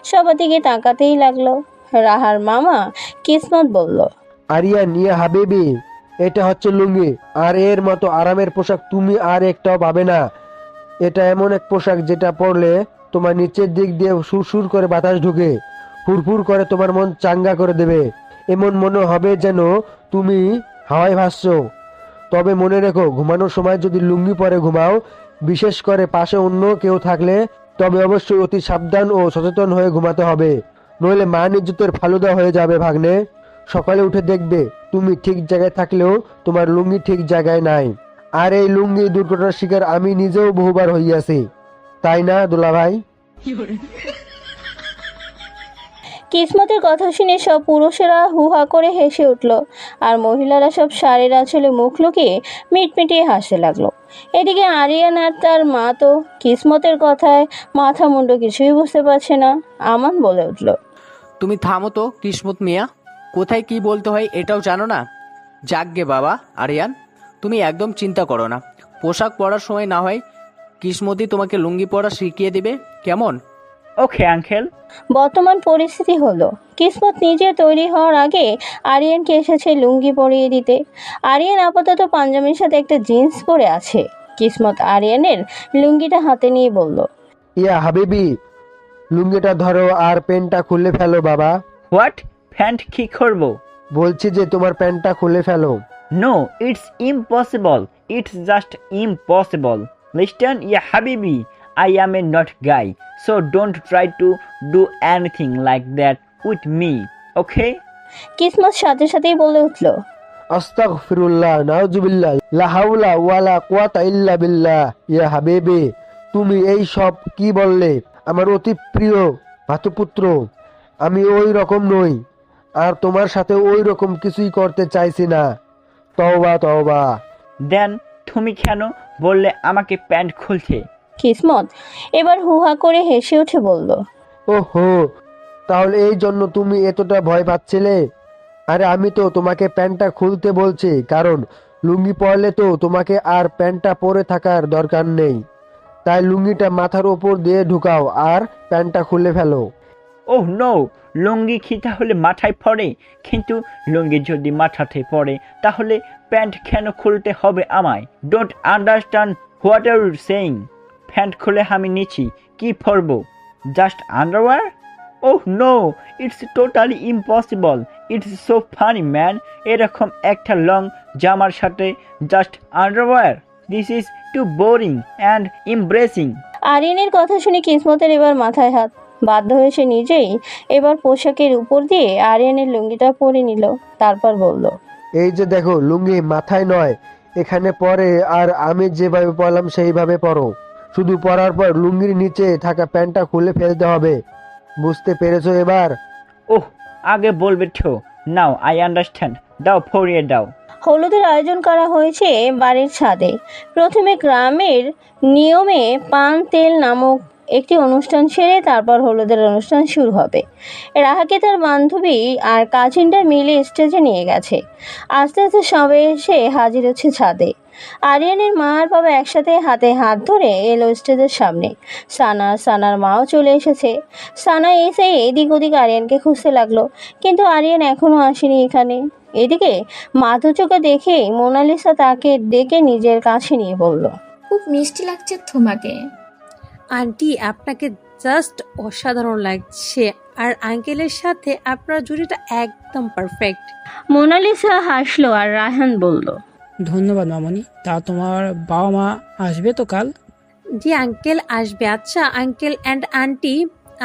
সবার দিকে তাকাতেই লাগলো। রাহার মামা কিসমত বলল, আরিয়ান ইয়া হাবিবি, এটা হচ্ছে লুঙ্গি, আর এর মতো আরামের পোশাক তুমি আর একটাও পাবে না। এটা এমন এক পোশাক যেটা পরলে তোমার নিচের দিক দিয়ে সুরসুর করে বাতাস ঢুকে ফুরফুর করে তোমার মন চাঙ্গা করে দেবে। এমন মনে হবে যেন তুমি হাওয়ায় ভাসছো। তবে মনে রেখো, ঘুমানোর সময় যদি লুঙ্গি পরে ঘুমাও, বিশেষ করে পাশে অন্য কেউ থাকলে, তবে অবশ্যই অতি সাবধান ও সচেতন হয়ে ঘুমাতে হবে, নইলে মান ইজ্জতের ফালুদা হয়ে যাবে ভাগ্নে। সকালে উঠে দেখবে তুমি ঠিক জায়গায় থাকলেও তোমার লুঙ্গি ঠিক জায়গায় নাই। আর এই লুঙ্গি দুর্ঘটনার শিকার আমি নিজেও বহুবার হইয়াছি, তাই না দুলাভাই? কিসমতের কথা শুনে সব পুরুষেরা হুহা করে হেসে উঠল, আর মহিলারা সব শাড়ির আঁচলে মুখ লুকিয়ে মিটমিটিয়ে হাসতে লাগলো। এদিকে আরিয়ান আর তার মা তো কিসমতের কথায় মাথা মুন্ডু কিছুই বুঝতে পারছে না। আমান বলে উঠল, তুমি থামো তো কিসমত মিয়া, কোথায় কি বলতে হয় এটাও জানো না? যাকগে বাবা আরিয়ান, তুমি একদম চিন্তা করো না। পোশাক পরার সময় না হয় কিসমতই তোমাকে লুঙ্গি পরা শিখিয়ে দিবে, কেমন? Okay uncle. বর্তমান পরিস্থিতি হলো কিসমত নিজে তৈরি হওয়ার আগে আরিয়ানকে এসেছে লুঙ্গি পরিয়ে দিতে। আরিয়ান আপাতত পাঞ্জাবির সাথে একটা জিন্স পরে আছে। কিসমত আরিয়ানের লুঙ্গিটা হাতে নিয়ে বলল, ইয়া হাবিবি, লুঙ্গিটা ধরো আর প্যান্টটা খুলে ফেলো বাবা। হোয়াট? প্যান্ট কি করবো? বলছি যে তোমার প্যান্টটা খুলে ফেলো। No, it's impossible. It's just impossible. Listen, ya Habibi, I am a not guy, so don't try to do anything like that with me, okay? কিসমত সাথে সাথেই বলে উঠল, আস্তাগফিরুল্লাহ, নাউজুবিল্লাহ, লা হাওলা ওয়ালা কুওয়াতা ইল্লা বিল্লাহ। ইয়া হাবিবি, তুমি এই সব কি বললে? আমার অতি প্রিয় ভাতুপুত্র, আমি ওই রকম নই, আর তোমার সাথে ওই রকম কিছুই করতে চাইছি না। তওবা তওবা। Then তুমি কেন বললে আমাকে প্যান্ট খুলতে? কিসমত এবার হুহা করে হেসে উঠে বলল, ওহো, তাহলে এই জন্য তুমি এতটা ভয় পাচ্ছিলে? আরে আমি তো তোমাকে প্যান্টটা খুলতে বলছি, কারণ লুঙ্গি পরলে তো তোমাকে আর প্যান্টটা পরে থাকার দরকার নেই। তাই লুঙ্গিটা মাথার ওপর দিয়ে ঢুকাও আর প্যান্টটা খুলে ফেলো। ওহ নো, লুঙ্গি কি তাহলে মাথায় পড়ে? কিন্তু লুঙ্গি যদি মাথাতে পড়ে তাহলে প্যান্ট কেন খুলতে হবে আমায়? Don't understand what are you saying. Pant খুলে আমি নিচ্ছি, কি পরবো? Just underwear? Oh no, it's totally impossible. It's so funny man, এরকম একটা লং জামার সাথে just underwear, this is too boring and embarrassing. আরিয়ানের কথা শুনে কিসমতের এবার মাথায় হাত। বাধ্য হয়ে সে নিজেই এবার পোশাকের উপর দিয়ে আরিয়ানের লুঙ্গিটা পরে নিল। তারপর বলল, এই যে দেখো, লুঙ্গি মাথায় নয়, এখানে পরে, আর আমি যেভাবে পরলাম সেইভাবে পরো। শুধু পরার পর লুঙ্গির নিচে থাকা প্যান্টটা খুলে ফেলতে হবে। বুঝতে পেরেছো এবার? ওহ, আগে বলবে তো। নাও আই আন্ডারস্ট্যান্ড, দাও ফরিয়ে দাও। হলুদের আয়োজন করা হয়েছে বাড়ির ছাদে। প্রথমে গ্রামের নিয়মে পান তেল নামক একটি অনুষ্ঠান সেরে তারপর হলুদের অনুষ্ঠান শুরু হবে। রাহাকে তার বান্ধবী আর কাজিনরা মিলে স্টেজে নিয়ে গেছে। আস্তে আস্তে সবাই এসে হাজির হচ্ছে ছাদে। আরিয়ানের মা আর বাবা একসাথে হাতে হাত ধরে এলো স্টেজের সামনে। সানার মাও চলে এসেছে। সানা এসে এদিক ওদিক আরিয়ানকে খুঁজতে লাগলো, কিন্তু আরিয়ান এখনো আসেনি এখানে। এদিকে মাধুচোকে দেখে মোনালিসা তাকে ডেকে নিজের কাছে নিয়ে বলল, খুব মিষ্টি লাগছে তোমাকে। আন্টি, আপনাকে জাস্ট অসাধারণ লাগছে, আর আঙ্কেলের সাথে আপনার জুড়িটা একদম পারফেক্ট। মোনালিসা হাসলো আর রায়হান বলল, ধন্যবাদ মামনি। তা তোমার বাবা মা আসবে তো কাল? জি আঙ্কেল আসবে। আচ্ছা আঙ্কেল অ্যান্ড আন্টি,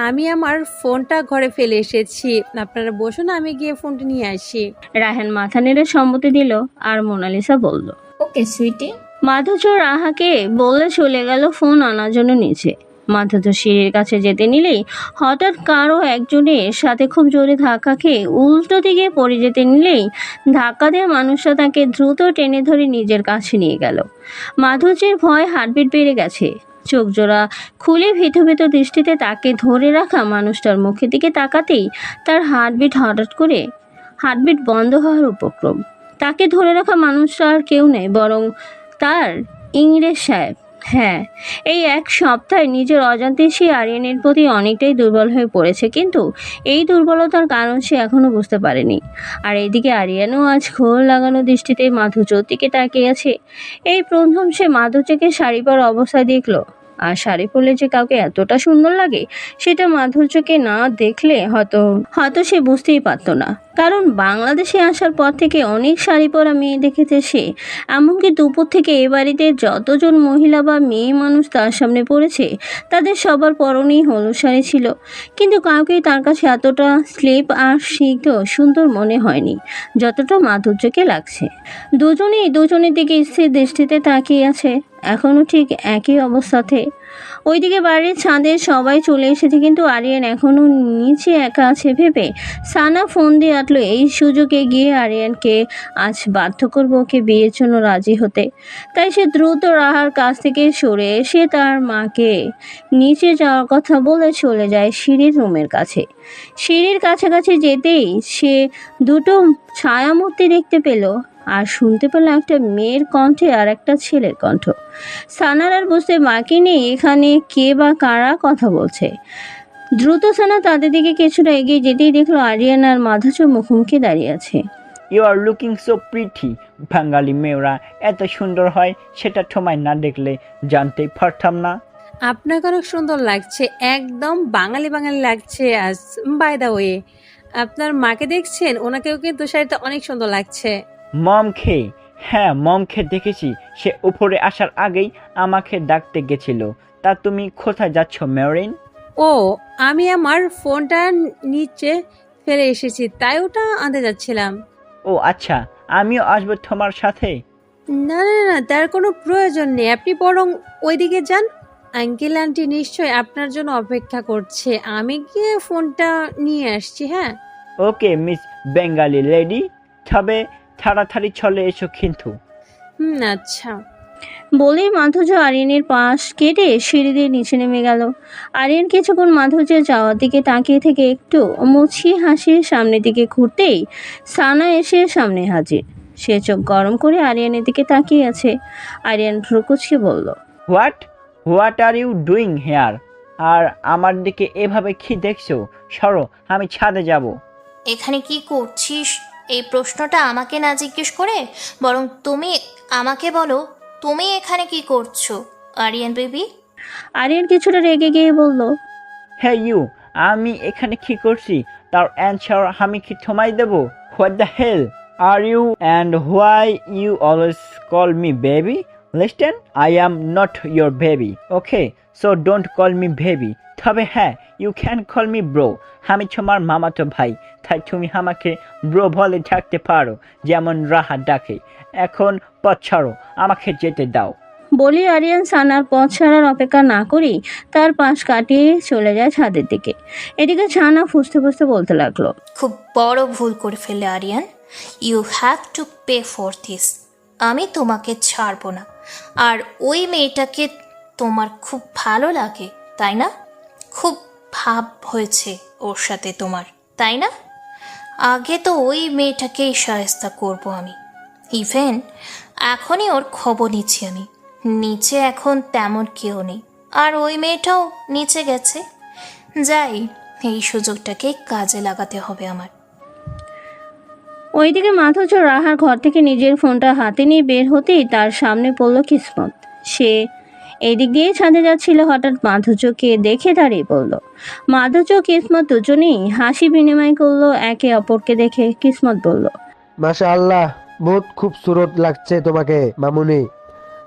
আমি আমার ফোনটা ঘরে ফেলে এসেছি, আপনারা বসুন, আমি গিয়ে ফোনটা নিয়ে আসি। রায়হান মাথা নেড়ে সম্মতি দিল আর মোনালিসা বলল, ওকে সুইটি। মাধুচ রাহাকে বলে চলে গেল ফোন আনার জন্য নিচে। মাধুচ সিঁড়ির কাছে যেতে নিলেই হঠাৎ কারো একজনের সাথে খুব জোরে ধাক্কা খেয়ে উল্টো দিকে পড়ে যেতে নিলেই ধাক্কা দিয়ে মানুষটা তাকে দ্রুত টেনে ধরে নিজের কাছে নিয়ে গেল। মাধুচের ভয় হার্টবিট বেড়ে গেছে। চোখ জোড়া খুলে ভীত ভীত দৃষ্টিতে তাকে ধরে রাখা মানুষটার মুখের দিকে তাকাতেই তার হার্টবিট বন্ধ হওয়ার উপক্রম। তাকে ধরে রাখা মানুষটা আর কেউ নেই, বরং তার ইংরেজ সাহেব হ্যাঁ, এই এক সপ্তাহে নিজের অজান্তে সে আরিয়ানের প্রতি অনেকটাই দুর্বল হয়ে পড়েছে, কিন্তু এই দুর্বলতার কারণ সে এখনো বুঝতে পারেনি। আর এইদিকে আরিয়ানও আজ ঘোর লাগানো দৃষ্টিতে মাধুর্যর দিকে তাকিয়ে আছে। এই প্রথম সে মাধুর্যকে শাড়ি পরা অবস্থায় দেখলো। আর শাড়ি পরলে যে কাউকে এতটা সুন্দর লাগে সেটা মাধুর্যকে না দেখলে হয়তো হয়তো সে বুঝতেই পারতো না। কারণ বাংলাদেশে আসার পর থেকে অনেক শাড়ি পরা মেয়ে দেখেছে সে। এমনকি দুপুর থেকে এ বাড়িতে যতজন মহিলা বা মেয়ে মানুষ তার সামনে পড়েছে তাদের সবার পরনেই হলুদ শাড়ি ছিল, কিন্তু কাউকেই তার কাছে এতটা স্লিপ আর সিক্ত সুন্দর মনে হয়নি যতটা মাধুর্যকে লাগছে। দুজনেই দুজনের দিকে স্থির দৃষ্টিতে তাকিয়ে আছে, এখনো ঠিক একই অবস্থাতে। ওইদিকে বাড়ির ছাদে সবাই চলে এসেছে, কিন্তু আরিয়ান এখনো নিচে একা আছে ভেবে সানা ফোন দিয়ে আটলো এই সুযোগে গিয়ে আরিয়ানকে আজ বাধ্য করবো ওকে বিয়ের জন্য রাজি হতে। তাই সে দ্রুত রাহার কাছ থেকে সরে এসে তার মাকে নিচে যাওয়ার কথা বলে চলে যায় সিঁড়ির রুমের কাছে। সিঁড়ির কাছাকাছি যেতেই সে দুটো ছায়ামূর্তি দেখতে পেল আর শুনতে পেল একটা মেয়ের কণ্ঠে আর একটা ছেলের কণ্ঠ। সানার আর বুঝতে বাকি নেই এখানে কে বা কারা কথা বলছে। দ্রুত সানা তাদের দিকে কিছুটা এগিয়ে যেতেই দেখলো আরিয়ান আর মাধুর্য মুখোমুখি দাঁড়িয়ে আছে। You are looking so pretty. Bangali মেয়েরা এত সুন্দর হয় সেটা তোমায় না দেখলে জানতেই পারতাম না। আপনাকে অনেক সুন্দর লাগছে, একদম বাঙালি বাঙালি লাগছে আজ। বাই দা ওয়ে, আপনার মাকে দেখছেন? ওনাকেও কিন্তু শাড়িটা অনেক সুন্দর লাগছে। মমকে, হ্যাঁ মমকে দেখেছি, সে উপরে আসার আগেই আমাকে ডাকতে গেছিল। তা তুমি কোথায় যাচ্ছ মেরিন? ও, আমি আমার ফোনটা নিচে ফেলে এসেছি, তাই ওটা আনতে যাচ্ছিলাম। ও আচ্ছা, আমিও আসবো তোমার সাথে। না না না, তার কোনো প্রয়োজন নেই, আপনি বরং ওইদিকে যান। আঙ্কেল আন্টি নিশ্চয়ই আপনার জন্য অপেক্ষা করছে, আমি গিয়ে ফোনটা নিয়ে আসছি। হ্যাঁ ওকে মিস বেঙ্গালি লেডি, তবে তাড়াতাড়ি চলে এসো কিন্তু। আচ্ছা। বলেই মাধুর্য আরিয়ানের পাশ কেটে সিঁড়ি দিয়ে নিচে নেমে গেল। আরিয়ান কিছুক্ষণ মাধুর্যের যাওয়ার দিকে তাকিয়ে থেকে একটু মুচকি হাসির সামনের দিকে ঘুরতেই সানা এসে সামনে হাজির। সে চোখ গরম করে আরিয়ানের দিকে তাকিয়ে আছে। আরিয়ান ভ্রুকুচকে বলল, what are you doing here? আর আমার দিকে এভাবে কি দেখছো? সরো, আমি ছাদে যাব। এখানে কি করছিস এই প্রশ্নটা আমাকে না জিজ্ঞেস করে বরং তুমি আমাকে বলো, তুমি এখানে কি করছো আরিয়ান বেবি? আরিয়ান কিছুটা রেগে গিয়ে বলল, হে ইউ, আমি এখানে কি করছি তার অ্যান্সার আমি কি তোমায় দেবো? What the hell are you and why you always call me baby? Listen, I am not your baby, okay? So don't call me baby. তবে হ্যাঁ, you can call me bro. আমি তোমার মামাতো ভাই, তাই তুমি আমাকে ব্রো বলে ডাকতে পারো, যেমন রাহা ডাকে। এখন পথ ছাড়ো, আমাকে যেতে দাও। বলি আরিয়ান সানার পথ ছাড়ার অপেক্ষা না করেই তার পাশ কাটিয়ে চলে যায় ছাদের দিকে। এদিকে ছানা ফুসতে ফুসতে বলতে লাগলো, খুব বড় ভুল করে ফেললে Aryan, you have to pay for this. আমি তোমাকে ছাড়বো না। আর ওই মেয়েটাকে তোমার খুব ভালো লাগে তাই না? খুব ভাব হয়েছে ওর সাথে তোমার, তাই না? আগে তো ওই মেয়েটাকেই শায়েস্তা করবো আমি। ইভেন এখনই ওর খবর নিচ্ছি আমি। নিচে এখন তেমন কেউ নেই, আর ওই মেয়েটাও নিচে গেছে। যাই, এই সুযোগটাকে কাজে লাগাতে হবে আমার। ওইদিকে মাধুর্য রাহার ঘর থেকে নিজের ফোনটা হাতে নিয়ে বের হতেই তার সামনে পড়ল কিসমত। সে এদিক দিয়ে ছাদে যাচ্ছিল, হঠাৎ মাধুর্যকে দেখে দাঁড়িয়ে পড়ল। মাধুর্য কিসমত দুজনেই হাসি বিনিময় করলো একে অপরকে দেখে। কিসমত বলল, মাশাআল্লাহ, বহুত খুবসুরত লাগছে তোমাকে মামুনি।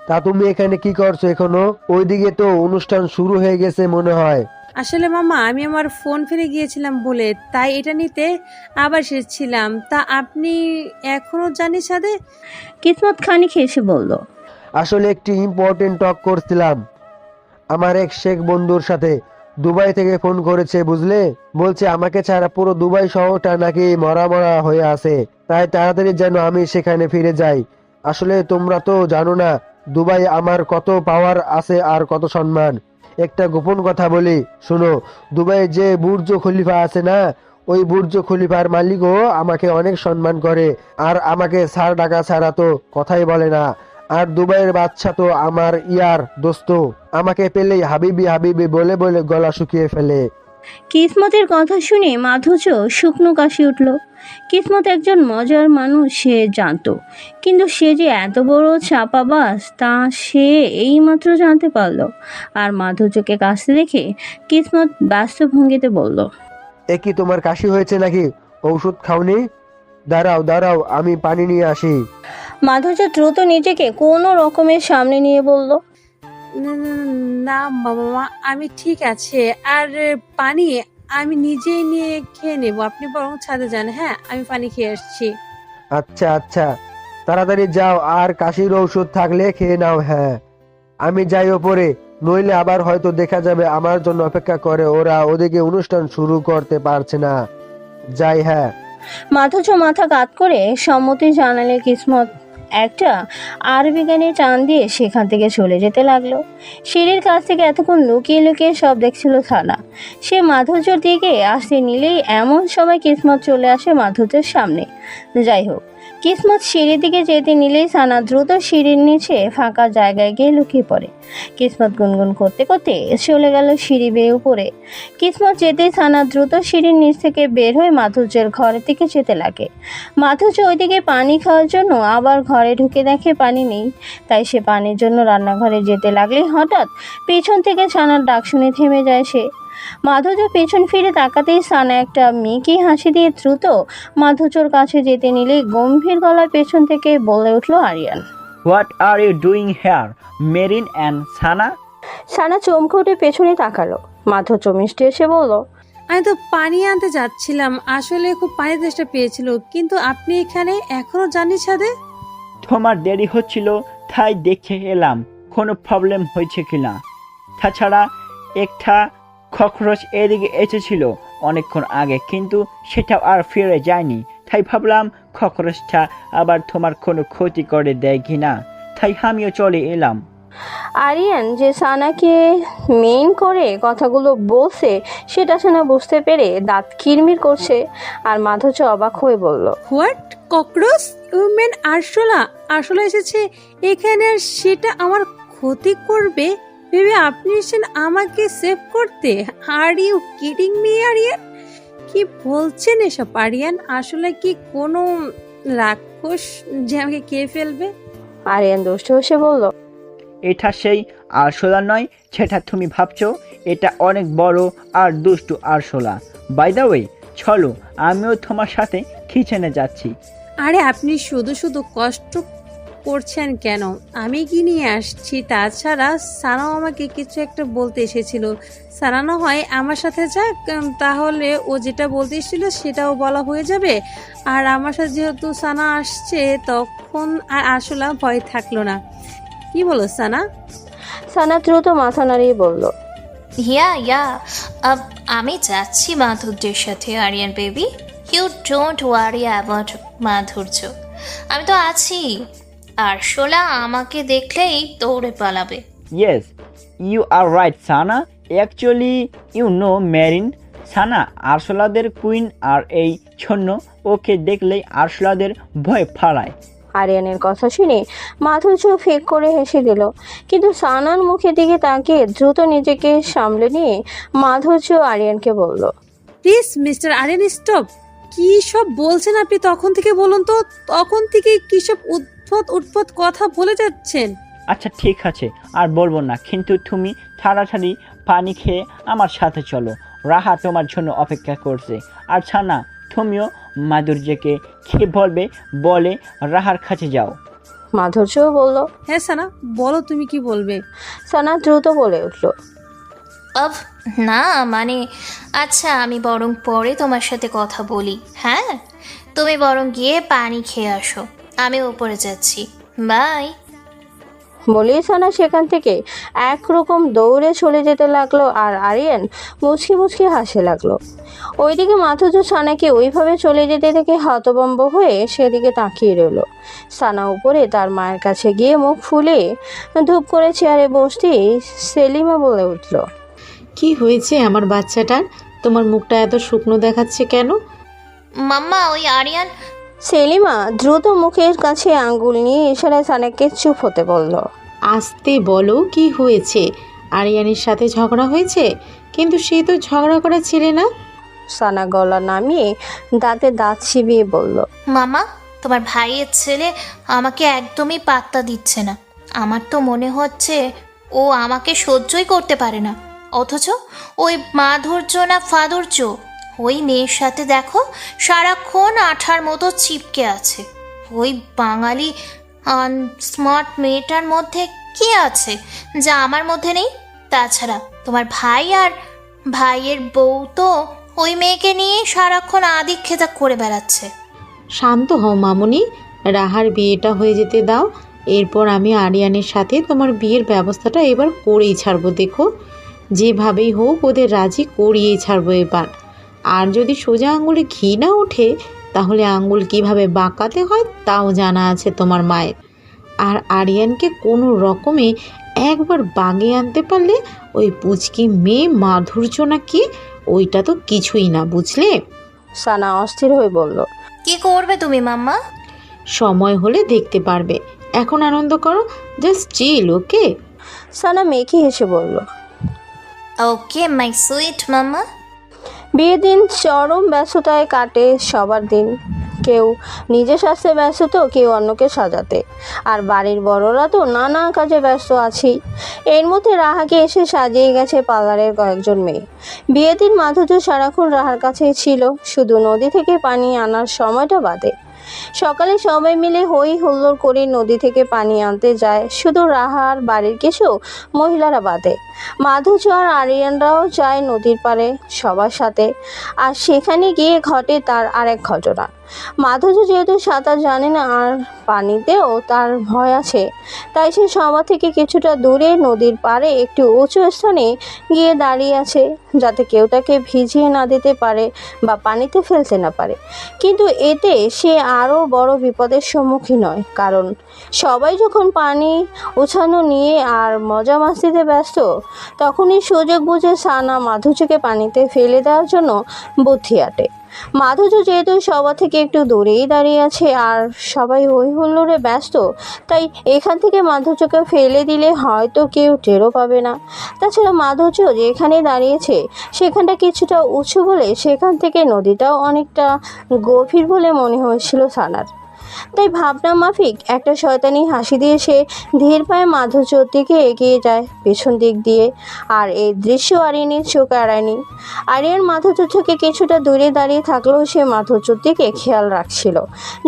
তা তুমি এখানে কি করছো এখনো? ওইদিকে তো অনুষ্ঠান শুরু হয়ে গেছে মনে হয়। আসলে মামা, আমি আমার ফোন ফেলে গিয়েছিলাম বলে তাই এটা নিতে আবার এসেছিলাম। তা আপনি এখনো জানি সাথে? কিসমত খানিক হেসে বলল, আসলে একটি ইম্পর্টেন্ট টক করছিলাম আমার এক শেখ বন্ধুর সাথে। দুবাই থেকে ফোন করেছে বুঝলে, বলছে আমাকে ছাড়া পুরো দুবাই শহরটা নাকি মরা মরা হয়ে আছে, তাই তাড়াতাড়ি যেন আমি সেখানে ফিরে যাই। আসলে তোমরা তো জানো না দুবাই আমার কত পাওয়ার আছে আর কত সম্মান। একটা গোপন কথা বলি শোনো, দুবাই যে বুর্জ খলিফা আছে না, ওই বুর্জ খলিফার মালিকও আমাকে অনেক সম্মান করে, আর আমাকে স্যার ডাকা ছাড়া তো কথাই বলে না। আর দুবাইয়ের বাচ্চা তো আমার ইয়ার দোস্ত, আমাকে পেলেই হাবিবি হাবিবি বলে বলে গলা শুকিয়ে ফেলে। কিসমতের কথা শুনে মাধুজ শুকনো কাশি উঠল। কিসমত একজন মজার মানুষ, সে জানতো, কিন্তু সে যে এত বড় চাপাবাজ তা সে এইমাত্র জানতে পারল। আর মাধুজকে কাশতে দেখে কিসমত ব্যস্ত ভঙ্গিতে বলল, এ কি তোমার কাশি হয়েছে নাকি? ঔষধ খাওনি? দাঁড়াও দাঁড়াও, আমি পানি নিয়ে আসি। মাধুজ দ্রুত নিজেকে কোনো রকমের সামনে নিয়ে বলল, না মামা, আমি ঠিক আছে। আর পানি আমি নিজেই নিয়ে খেয়ে নেব, আপনি বরং ছাদে যান। হ্যাঁ, আমি পানি খেয়ে আসছি। আচ্ছা আচ্ছা, তাড়াতাড়ি যাও, আর কাশির ঔষধ থাকলে খেয়ে নাও। হ্যাঁ, আমি যাই ওপরে, নইলে আবার হয়তো দেখা যাবে আমার জন্য অপেক্ষা করে ওরা, ওদিকে অনুষ্ঠান শুরু করতে পারছে না। যাই। হ্যাঁ। মাধুজ মাথা কাত করে সম্মতি জানালে কিসমত একটা আরবি গানের টান দিয়ে সেখান থেকে চলে যেতে লাগলো। সিঁড়ির কাছ থেকে এতক্ষণ লুকিয়ে লুকিয়ে সব দেখছিল সানা। সে মাধুর্যর দিকে আসতে নিলেই এমন সময় কিসমত চলে আসে মাধুর্যের সামনে। যাই হোক, কিসমত সিঁড়ির দিকে যেতে নিলেই সানা দ্রুত সিঁড়ির নিচে ফাঁকা জায়গায় গিয়ে লুকিয়ে পড়ে। কিসমত গুনগুন করতে করতে চলে গেল সিঁড়ি বেয়ে উপরে। কিসমত যেতেই সানা দ্রুত সিঁড়ির নিচ থেকে বের হয়ে মাধুর্যের ঘরের দিকে যেতে লাগে। মাধুর্য ওইদিকে পানি খাওয়ার জন্য আবার ঘরে ঢুকে দেখে পানি নেই, তাই সে পানির জন্য রান্নাঘরে যেতে লাগলেই হঠাৎ পেছন থেকে সানার ডাক শুনে থেমে যায় সে। মাধুর্য পেছন ফিরে তাকাতেই সানা একটা মেকি হাসি দিয়ে দ্রুত মাধুর্যর কাছে যেতে নিলেই গম্ভীর গলার পেছন থেকে বলে উঠল Aryan. What are you doing here Merin and Sana? Sana চমকে উঠে পেছনে তাকালো। মাধুর্য মিষ্টি এসে বলল, আমি তো পানি আনতে যাচ্ছিলাম, আসলে খুব পানি তেষ্টা পেয়েছিল। কিন্তু আপনি এখানে এখনো জানি ছাদে? তোমার দেরি হচ্ছিল তাই দেখে এলাম কোনো প্রবলেম হয়েছে কিনা। তাছাড়া একটা খরগোশ এদিকে এসেছিল অনেকক্ষণ আগে, কিন্তু সেটাও আর ফিরে যায়নি। তাই ভাবলাম খরগোশটা আবার তোমার কোনো ক্ষতি করে দেয় কিনা, তাই আমিও চলে এলাম। আরিয়ান যে সানাকে মেইন করে কথাগুলো বলছে সেটা সানা বুঝতে পেরে দাঁত কিরমির করছে। আর মাধুর্য অবাক হয়ে বলল, হোয়াট, ককরোচ? উমেন আরশোলা? আরশোলা এসেছে এখানে আর সেটা আমার ক্ষতি করবে ভেবে আপনি এসেছেন আমাকে সেভ করতে? Are you kidding me Aryan? কি বলছেন এসব আরিয়ান? আসলে কি কোনো রাক্ষস যে আমাকে খেয়ে ফেলবে? আরিয়ান দুষ্ট হেসে বলল, এটা সেই আরশোলা নয় যেটা তুমি ভাবছো, এটা অনেক বড় আর দুষ্টু আরশোলা। বাই দ্য ওয়ে, চলো আমিও তোমার সাথে কিচেনে যাচ্ছি। আরে আপনি শুধু শুধু কষ্ট করছেন কেন? আমি কি নিয়ে আসছি। তাছাড়া সানাও আমাকে কিছু একটা বলতে এসেছিল। সানা না হয় আমার সাথে যাক, তাহলে ও যেটা বলতে এসেছিল সেটাও বলা হয়ে যাবে। আর আমার সাথে যেহেতু সানা আসছে তখন আর আসলে ভয় থাকলো না। কি বলো সানা? সানা দ্রুত মাথা নাড়িয়ে বলল, ইয়া আমি যাচ্ছি মাধুর্যের সাথে Aryan baby. You don't worry about Madhurya, আমি তো আছি। আরশোলা আমাকে দেখলেই দৌড়ে পালাবে। Yes, you are right Sana. Actually you know Merin, Sana আরশোলাদের কুইন, আর এই জন্য ওকে দেখলেই আরশোলাদের ভয় ফালায়। আরিয়ানের কথা শুনে মাধুর্য ফেক করে হেসে দিল, কিন্তু সানার মুখের দিকে তাকিয়ে দ্রুত নিজেকে সামলে নিয়ে মাধুর্য আরিয়ানকে বলল, প্লিজ মিস্টার আরিয়ান স্টপ। কি সব বলছেন আপনি? তখন থেকে বলুন তো, তখন থেকে কি সব উদ্ভট কথা বলে যাচ্ছেন? আচ্ছা ঠিক আছে, আর বলবো না, কিন্তু তুমি তাড়াতাড়ি পানি খেয়ে আমার সাথে চলো। রাহা তোমার জন্য অপেক্ষা করছে। আর ছানা, তুমিও মাধুর্যকে কি বলবে বলে রাহার কাছে যাও। মাধুর্যও বলল, হ্যাঁ সানা, বলো তুমি কি বলবে। সানা দ্রুত বলে উঠল, না মানে, আচ্ছা আমি বরং পরে তোমার সাথে কথা বলি। হ্যাঁ, তুমি বরং গিয়ে পানি খেয়ে আসো, আমি ওপরে যাচ্ছি। বাই। বলেই সানা সেখান থেকে একরকম দৌড়ে চলে যেতে লাগলো। আর আরিয়ান মুচকি মুচকি হাসে লাগলো। ওইদিকে মাধুর্য সানাকে ওইভাবে চলে যেতে দেখে হতভম্ব হয়ে সেদিকে তাকিয়ে রইল। সানা উপরে তার মায়ের কাছে গিয়ে মুখ ফুলে ধূপ করে চেয়ারে বসতেই সেলিমা বলে উঠল, কি হয়েছে আমার বাচ্চাটার? তোমার মুখটা এত শুকনো দেখাচ্ছে কেন? মাম্মা, ওই আরিয়ান সেলিমা দ্রুত মুখের কাছে আঙ্গুল নিয়ে ইশারায় সানাকে চুপ হতে বলল। আসতে বলো কি হয়েছে? আরিয়ানের সাথে ঝগড়া হয়েছে? কিন্তু সে তো ঝগড়া করা ছেলে না। সানা গলা নামিয়ে দাঁতে দাঁত চিবিয়ে বলল। মামা, তোমার ভাইয়ের ছেলে আমাকে একদমই পাত্তা দিচ্ছে না। আমার তো মনে হচ্ছে ও আমাকে সহ্যই করতে পারে না, অথচ ওই মাধুর্য না ফাদুর্য ওই মেয়ের সাথে দেখো সারাক্ষণ আঠার মতো চিপকে আছে। ওই বাঙালি স্মার্ট মেয়েটার মধ্যে কি আছে যা আমার মধ্যে নেই? তাছাড়া তোমার ভাই আর ভাইয়ের বউ তো ওই মেয়েকে নিয়ে সারাক্ষণ আদিক্ষেতা করে বেড়াচ্ছে। শান্ত হও মামুনি, রাহার বিয়েটা হয়ে যেতে দাও। এরপর আমি আরিয়ানের সাথে তোমার বিয়ের ব্যবস্থাটা এবার করেই ছাড়বো। দেখো, যেভাবেই হোক ওদের রাজি করিয়েই ছাড়বো এবার। আর যদি সোজা আঙুলে ঘি না ওঠে তাহলে আঙুল কিভাবে বাঁকাতে হয় তাও জানা আছে তোমার মায়ের। আর আরিয়ানকে কোনো রকমে একবার বাগে আনতে পারলে ওই পুচকি মেয়ে মাধুর্য না কি, ওইটা তো কিছুই না, বুঝলে? সানা অস্থির হয়ে বলল। কি করবে তুমি মাম্মা? সময় হলে দেখতে পারবে, এখন আনন্দ করো, জাস্ট চিল, ওকে? সানা মেখে হেসে বলল। ওকে মাই সুইট মাম্মা। বিয়ের দিন চরম ব্যস্ততায় কাটে সবার দিন। কেউ নিজের স্বাস্থ্যে ব্যস্ত, তো কেউ অন্যকে সাজাতে, আর বাড়ির বড়রা তো নানা কাজে ব্যস্ত আছেই। এর মধ্যে রাহাকে এসে সাজিয়ে গেছে পার্লারের কয়েকজন মেয়ে। বিয়ের দিন মাধুর্য সারাক্ষণ রাহার কাছেই ছিল, শুধু নদী থেকে পানি আনার সময়টা বাদে। সকালে সবাই মিলে হই হুল্লোড় করে নদী থেকে পানি আনতে যায়, শুধু রাহার বাড়ির কিছু মহিলারা বাদে। মাধুর্য আর আরিয়ানরাও যায় নদীর পাড়ে সবার সাথে। আর সেখানে গিয়ে ঘটে তার আরেক ঘটনা। মাধুর্য যেহেতু সাঁতার জানে না আর পানিতেও তার ভয় আছে, তাই সে সবার থেকে কিছুটা দূরে নদীর পাড়ে একটি উঁচু স্থানে গিয়ে দাঁড়িয়ে আছে, যাতে কেউ তাকে ভিজিয়ে না দিতে পারে বা পানিতে ফেলতে না পারে। কিন্তু এতে সে আরও বড় বিপদের সম্মুখীন হয়, কারণ সবাই যখন পানি উছানো নিয়ে আর মজা মাস্তিতে ব্যস্ত, তখনই সুযোগ বুঝে সানা মাধুর্যকে পানিতে ফেলে দেওয়ার জন্য বুদ্ধি আটে। মাধুর্য যেহেতু সবার থেকে একটু দূরেই দাঁড়িয়ে আছে আর সবাই হই হুল্লোড়ে ব্যস্ত, তাই এখান থেকে মাধুর্যকে ফেলে দিলে হয়তো কেউ টেরও পাবে না। তাছাড়া মাধুর্য যেখানে দাঁড়িয়েছে সেখানটা কিছুটা উঁচু বলে সেখান থেকে নদীটাও অনেকটা গভীর বলে মনে হয়েছিল সানার। তাই ভাবনা মাফিক একটা শয়তানি হাসি দিয়ে সে ধীর পায়ে মাধুর্যর দিকে এগিয়ে যায় পেছন দিক দিয়ে। আর এই দৃশ্য আরিয়ানের চোখ এড়ায়নি। আরিয়ান মাধুর্য থেকে কিছুটা দূরে দাঁড়িয়ে থাকলেও সে মাধুর্যর দিকে খেয়াল রাখছিল,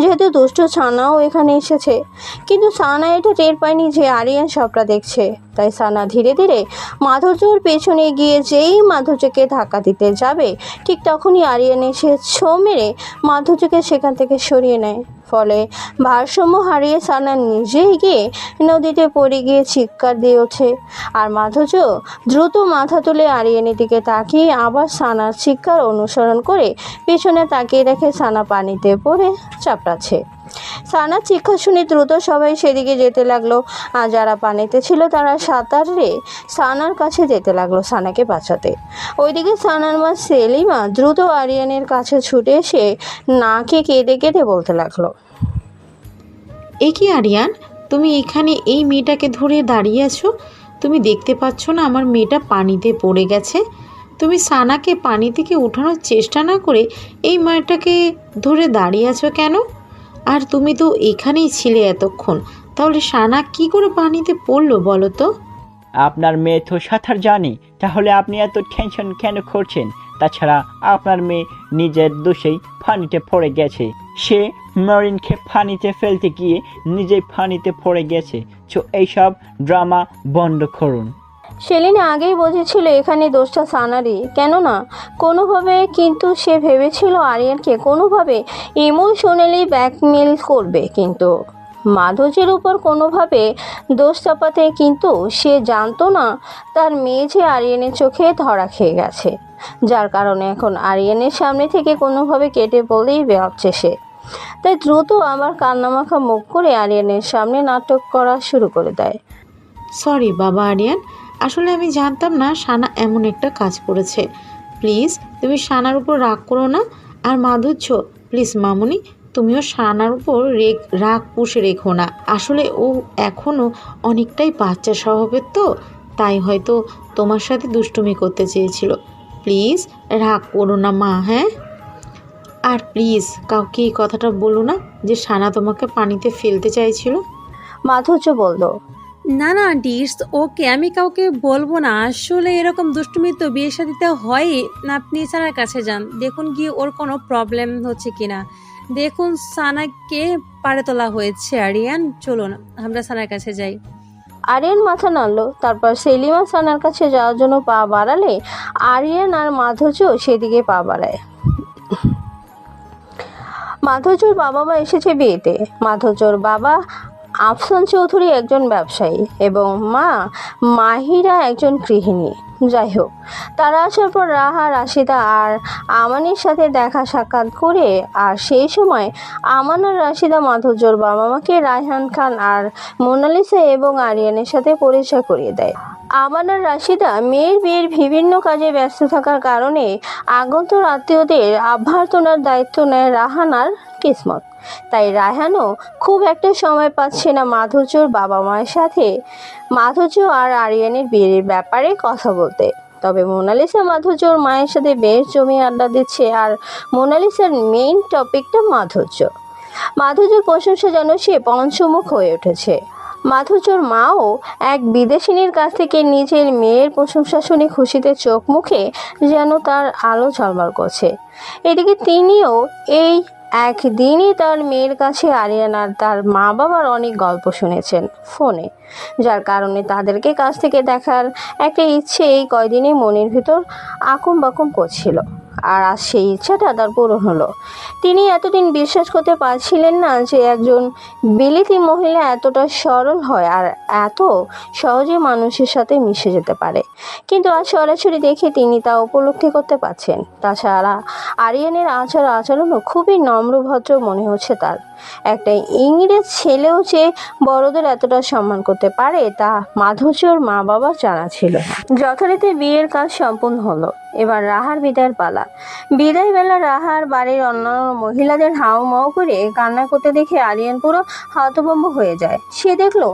যেহেতু দুষ্ট সানাও এখানে এসেছে। কিন্তু সানা এটা টের পায়নি যে আরিয়ান সবটা দেখছে, তাই সানা ধীরে ধীরে মাধুর্যর পেছনে গিয়ে যেই মাধুর্যকে ধাক্কা দিতে যাবে, ঠিক তখনই আরিয়ান এসে ছো মেরে মাধুর্যকে সেখান থেকে সরিয়ে নেয়। ফলে ভারসাম্য হারিয়ে সানা নিজেই গিয়ে নদীতে পড়ে গিয়ে চিৎকার দিয়ে ওঠে। আর মাধুর্য দ্রুত মাথা তুলে আরিয়ানের দিকে তাকিয়ে আবার সানার চিৎকার অনুসরণ করে পেছনে তাকিয়ে দেখে সানা পানিতে পড়ে চাপড়াচ্ছে। সানার চিৎকার শুনে দ্রুত সবাই সেদিকে যেতে লাগলো, আর যারা পানিতে ছিল তারা সাঁতারে সানার কাছে যেতে লাগলো সানাকে বাঁচাতে। ওইদিকে সানার মা সেলিমা দ্রুত আরিয়ানের কাছে ছুটে এসে নাকে কেঁদে কেঁদে বলতে লাগলো। এ কি আরিয়ান, তুমি এখানে এই মেয়েটাকে ধরে দাঁড়িয়ে আছো? তুমি দেখতে পাচ্ছ না আমার মেয়েটা পানিতে পড়ে গেছে? তুমি সানাকে পানি থেকে ওঠানোর চেষ্টা না করে এই মেয়েটাকে ধরে দাঁড়িয়ে আছো কেন? আর তুমি তো এখানেই ছিলে এতক্ষণ, তাহলে সানা কি করে পানিতে পড়লো বলো তো? আপনার মেয়ে তো সাঁতার জানে, তাহলে আপনি এত টেনশন কেন করছেন? তাছাড়া আপনার মেয়ে নিজের দোষেই পানিতে পড়ে গেছে। সে মরিনকে পানিতে ফেলতে গিয়ে নিজেই পানিতে পড়ে গেছে। তো এইসব ড্রামা বন্ধ করুন। সেলিনা আগেই বুঝেছিল এখানে দোষটা সানারই, কেননা কোনোভাবে কিন্তু সে ভেবেছিল আরিয়ানকে কোনোভাবে ইমোশনালি ব্ল্যাকমেল করবে, কিন্তু মাধুর্যের উপর কোনোভাবে দোষ চাপাতে। কিন্তু সে জানতো না তার মেয়ে যে আরিয়ানের চোখে ধরা খেয়ে গেছে, যার কারণে এখন আরিয়ানের সামনে থেকে কোনোভাবে কেটে পড়লেই ভাবছে সে। তাই দ্রুত আবার কান্নামাখা মুখ করে আরিয়ানের সামনে নাটক করা শুরু করে দেয়। সরি বাবা আরিয়ান, আসলে আমি জানতাম না সানা এমন একটা কাজ করেছে। প্লিজ তুমি সানার উপর রাগ করো না। আর মাধুর্য, প্লিজ মামুনি, তুমিও সানার উপর রাগ পুষে রেখো না। আসলে ও এখনও অনেকটাই বাচ্চা স্বভাবের, তো তাই হয়তো তোমার সাথে দুষ্টুমি করতে চেয়েছিল। প্লিজ রাগ করো না মা, হ্যাঁ? আর প্লিজ কাউকে এই কথাটা বলো না যে সানা তোমাকে পানিতে ফেলতে চাইছিল। মাধুর্য বলল, না না আন্টি, ইটস ওকে, আমি কাউকে বলবো না। আসলে এরকম দুষ্টুমি তো বিয়ে শাদিতে হয় না। আপনি সানার কাছে যান, দেখুন গিয়ে ওর কোনো প্রবলেম হচ্ছে কিনা। দেখুন সানাকে পাড়ে তোলা হয়েছে। আরিয়ান চলুন আমরা সানার কাছে যাই। আরিয়ান মাথা নাড়ল। তারপর সেলিমা সানার কাছে যাওয়ার জন্য পা বাড়ালে আরিয়ান আর মাধুর্য সেদিকে পা বাড়ায়। মাধুর্যর বাবা মা এসেছে বিয়েতে। মাধুর্যর বাবা আফসান চৌধুরী একজন ব্যবসায়ী এবং মা মাহিরা একজন গৃহিণী। যাই হোক, তারা আসার পর রাহা, রাশিদা আর আমানের সাথে দেখা সাক্ষাৎ করে, আর সেই সময় আমান আর রাশিদা মাধুর্যর বাবা মাকে রায়হান খান আর মোনালিসা এবং আরিয়ানের সাথে পরিচয় করিয়ে দেয়। আমান আর রাশিদা মেয়ের বিয়ের বিভিন্ন কাজে ব্যস্ত থাকার কারণে আগন্তুক আত্মীয়দের অভ্যর্থনার দায়িত্ব নেয় রাহান আর কিসমত। তাই রায়হানও খুব একটা সময় পাচ্ছে না মাধুর্যর বাবা মায়ের সাথে মাধুর্য আর আরিয়ানের বিয়ের ব্যাপারে কথা বলতে। তবে মোনালিসা মাধুর্যর মায়ের সাথে বেশ জমি আড্ডা দিচ্ছে, আর মোনালিসার মেইন টপিকটা মাধুর্যর প্রশংসা যেন সে পঞ্চমুখ হয়ে উঠেছে। মাধুর্যর মাও এক বিদেশিনীর কাছ থেকে নিজের মেয়ের প্রশংসা শুনে খুশিতে চোখ মুখে যেন তার আলো ঝলমল করছে। এদিকে তিনিও এই একদিনই তার মেয়ের কাছে আরিয়ান আর তার মা বাবার অনেক গল্প শুনেছেন ফোনে, যার কারণে তাদেরকে কাছ থেকে দেখার একটা ইচ্ছে এই কয়দিনে মনের ভিতর আকুম বাকুম করছিল। আর আজ সেই ইচ্ছাটা তার পূরণ হলো। তিনি এতদিন বিশ্বাস করতে পারছিলেন না যে একজন বিলিতি মহিলা এতটা সরল হয় আর এত সহজে মানুষের সাথে মিশে যেতে পারে, কিন্তু আজ সরাসরি দেখে তিনি তা উপলব্ধি করতে পারছেন। তাছাড়া আরিয়ানের আচরণও খুবই নম্রভদ্র মনে হচ্ছে তার। একটা ইংরেজ ছেলেও যে বড়দের এতটা সম্মান করতে পারে তা মাধুর্যর মা বাবা জানা ছিল। যথারীতি বিয়ের কাজ সম্পূর্ণ হলো। এবার রাহার বিদায়ের পালা। বিদায় বেলা রাহার বাড়ির অন্যান্য মহিলাদের হাউমাউ করে কান্না করতে দেখে আরিয়ান পুরো হতভম্ব হয়ে যায়। সে দেখলো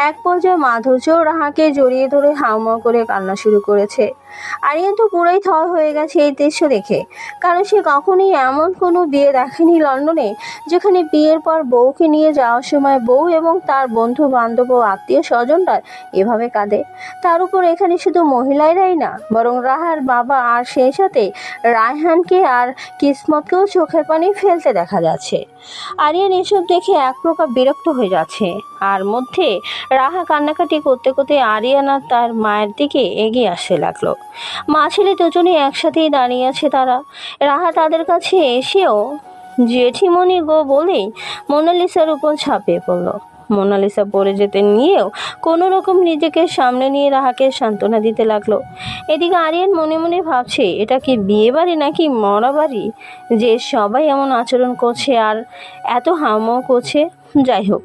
এক পর্যায়ে মাধুর্য রাহাকে জড়িয়ে ধরে হাউমাউ করে কান্না শুরু করেছে। আরিয়ান তো পুরোই থ হয়ে গেছে এই দৃশ্য দেখে, কারণ সে কখনোই এমন কোনো বিয়ে দেখেনি লন্ডনে যেখানে বিয়ের পর বউকে নিয়ে যাওয়ার সময় বউ এবং তার বন্ধু বান্ধব ও আত্মীয় স্বজনরা এভাবে কাঁদে। তার উপর এখানে শুধু মহিলারাই না, বরং রাহার বাবা আর সেই সাথে রায়হানকে আর কিসমতকেও চোখের পানি ফেলতে দেখা যাচ্ছে। আরিয়ান এসব দেখে এক প্রকার বিরক্ত হয়ে যাচ্ছে। আর মধ্যে রাহা কান্নাকাটি করতে করতে আরিয়ান আর তার মায়ের দিকে এগিয়ে আসতে লাগলো। মা ছেলে দুজনেই একসাথেই দাঁড়িয়ে আছে তারা। রাহা তাদের কাছে এসেও জেঠিমণি গো বলেই মোনালিসার উপর ঝাঁপিয়ে পড়ল। মোনালিসা পড়ে যেতে নিয়েও কোনো রকম নিজেকে সামনে নিয়ে রাহাকে সান্ত্বনা দিতে লাগলো। এদিকে আরিয়ান মনে মনে ভাবছে, এটা কি বিয়ে বাড়ি নাকি মরা বাড়ি যে সবাই এমন আচরণ করছে আর এত হাউমাউ করছে। যাই হোক,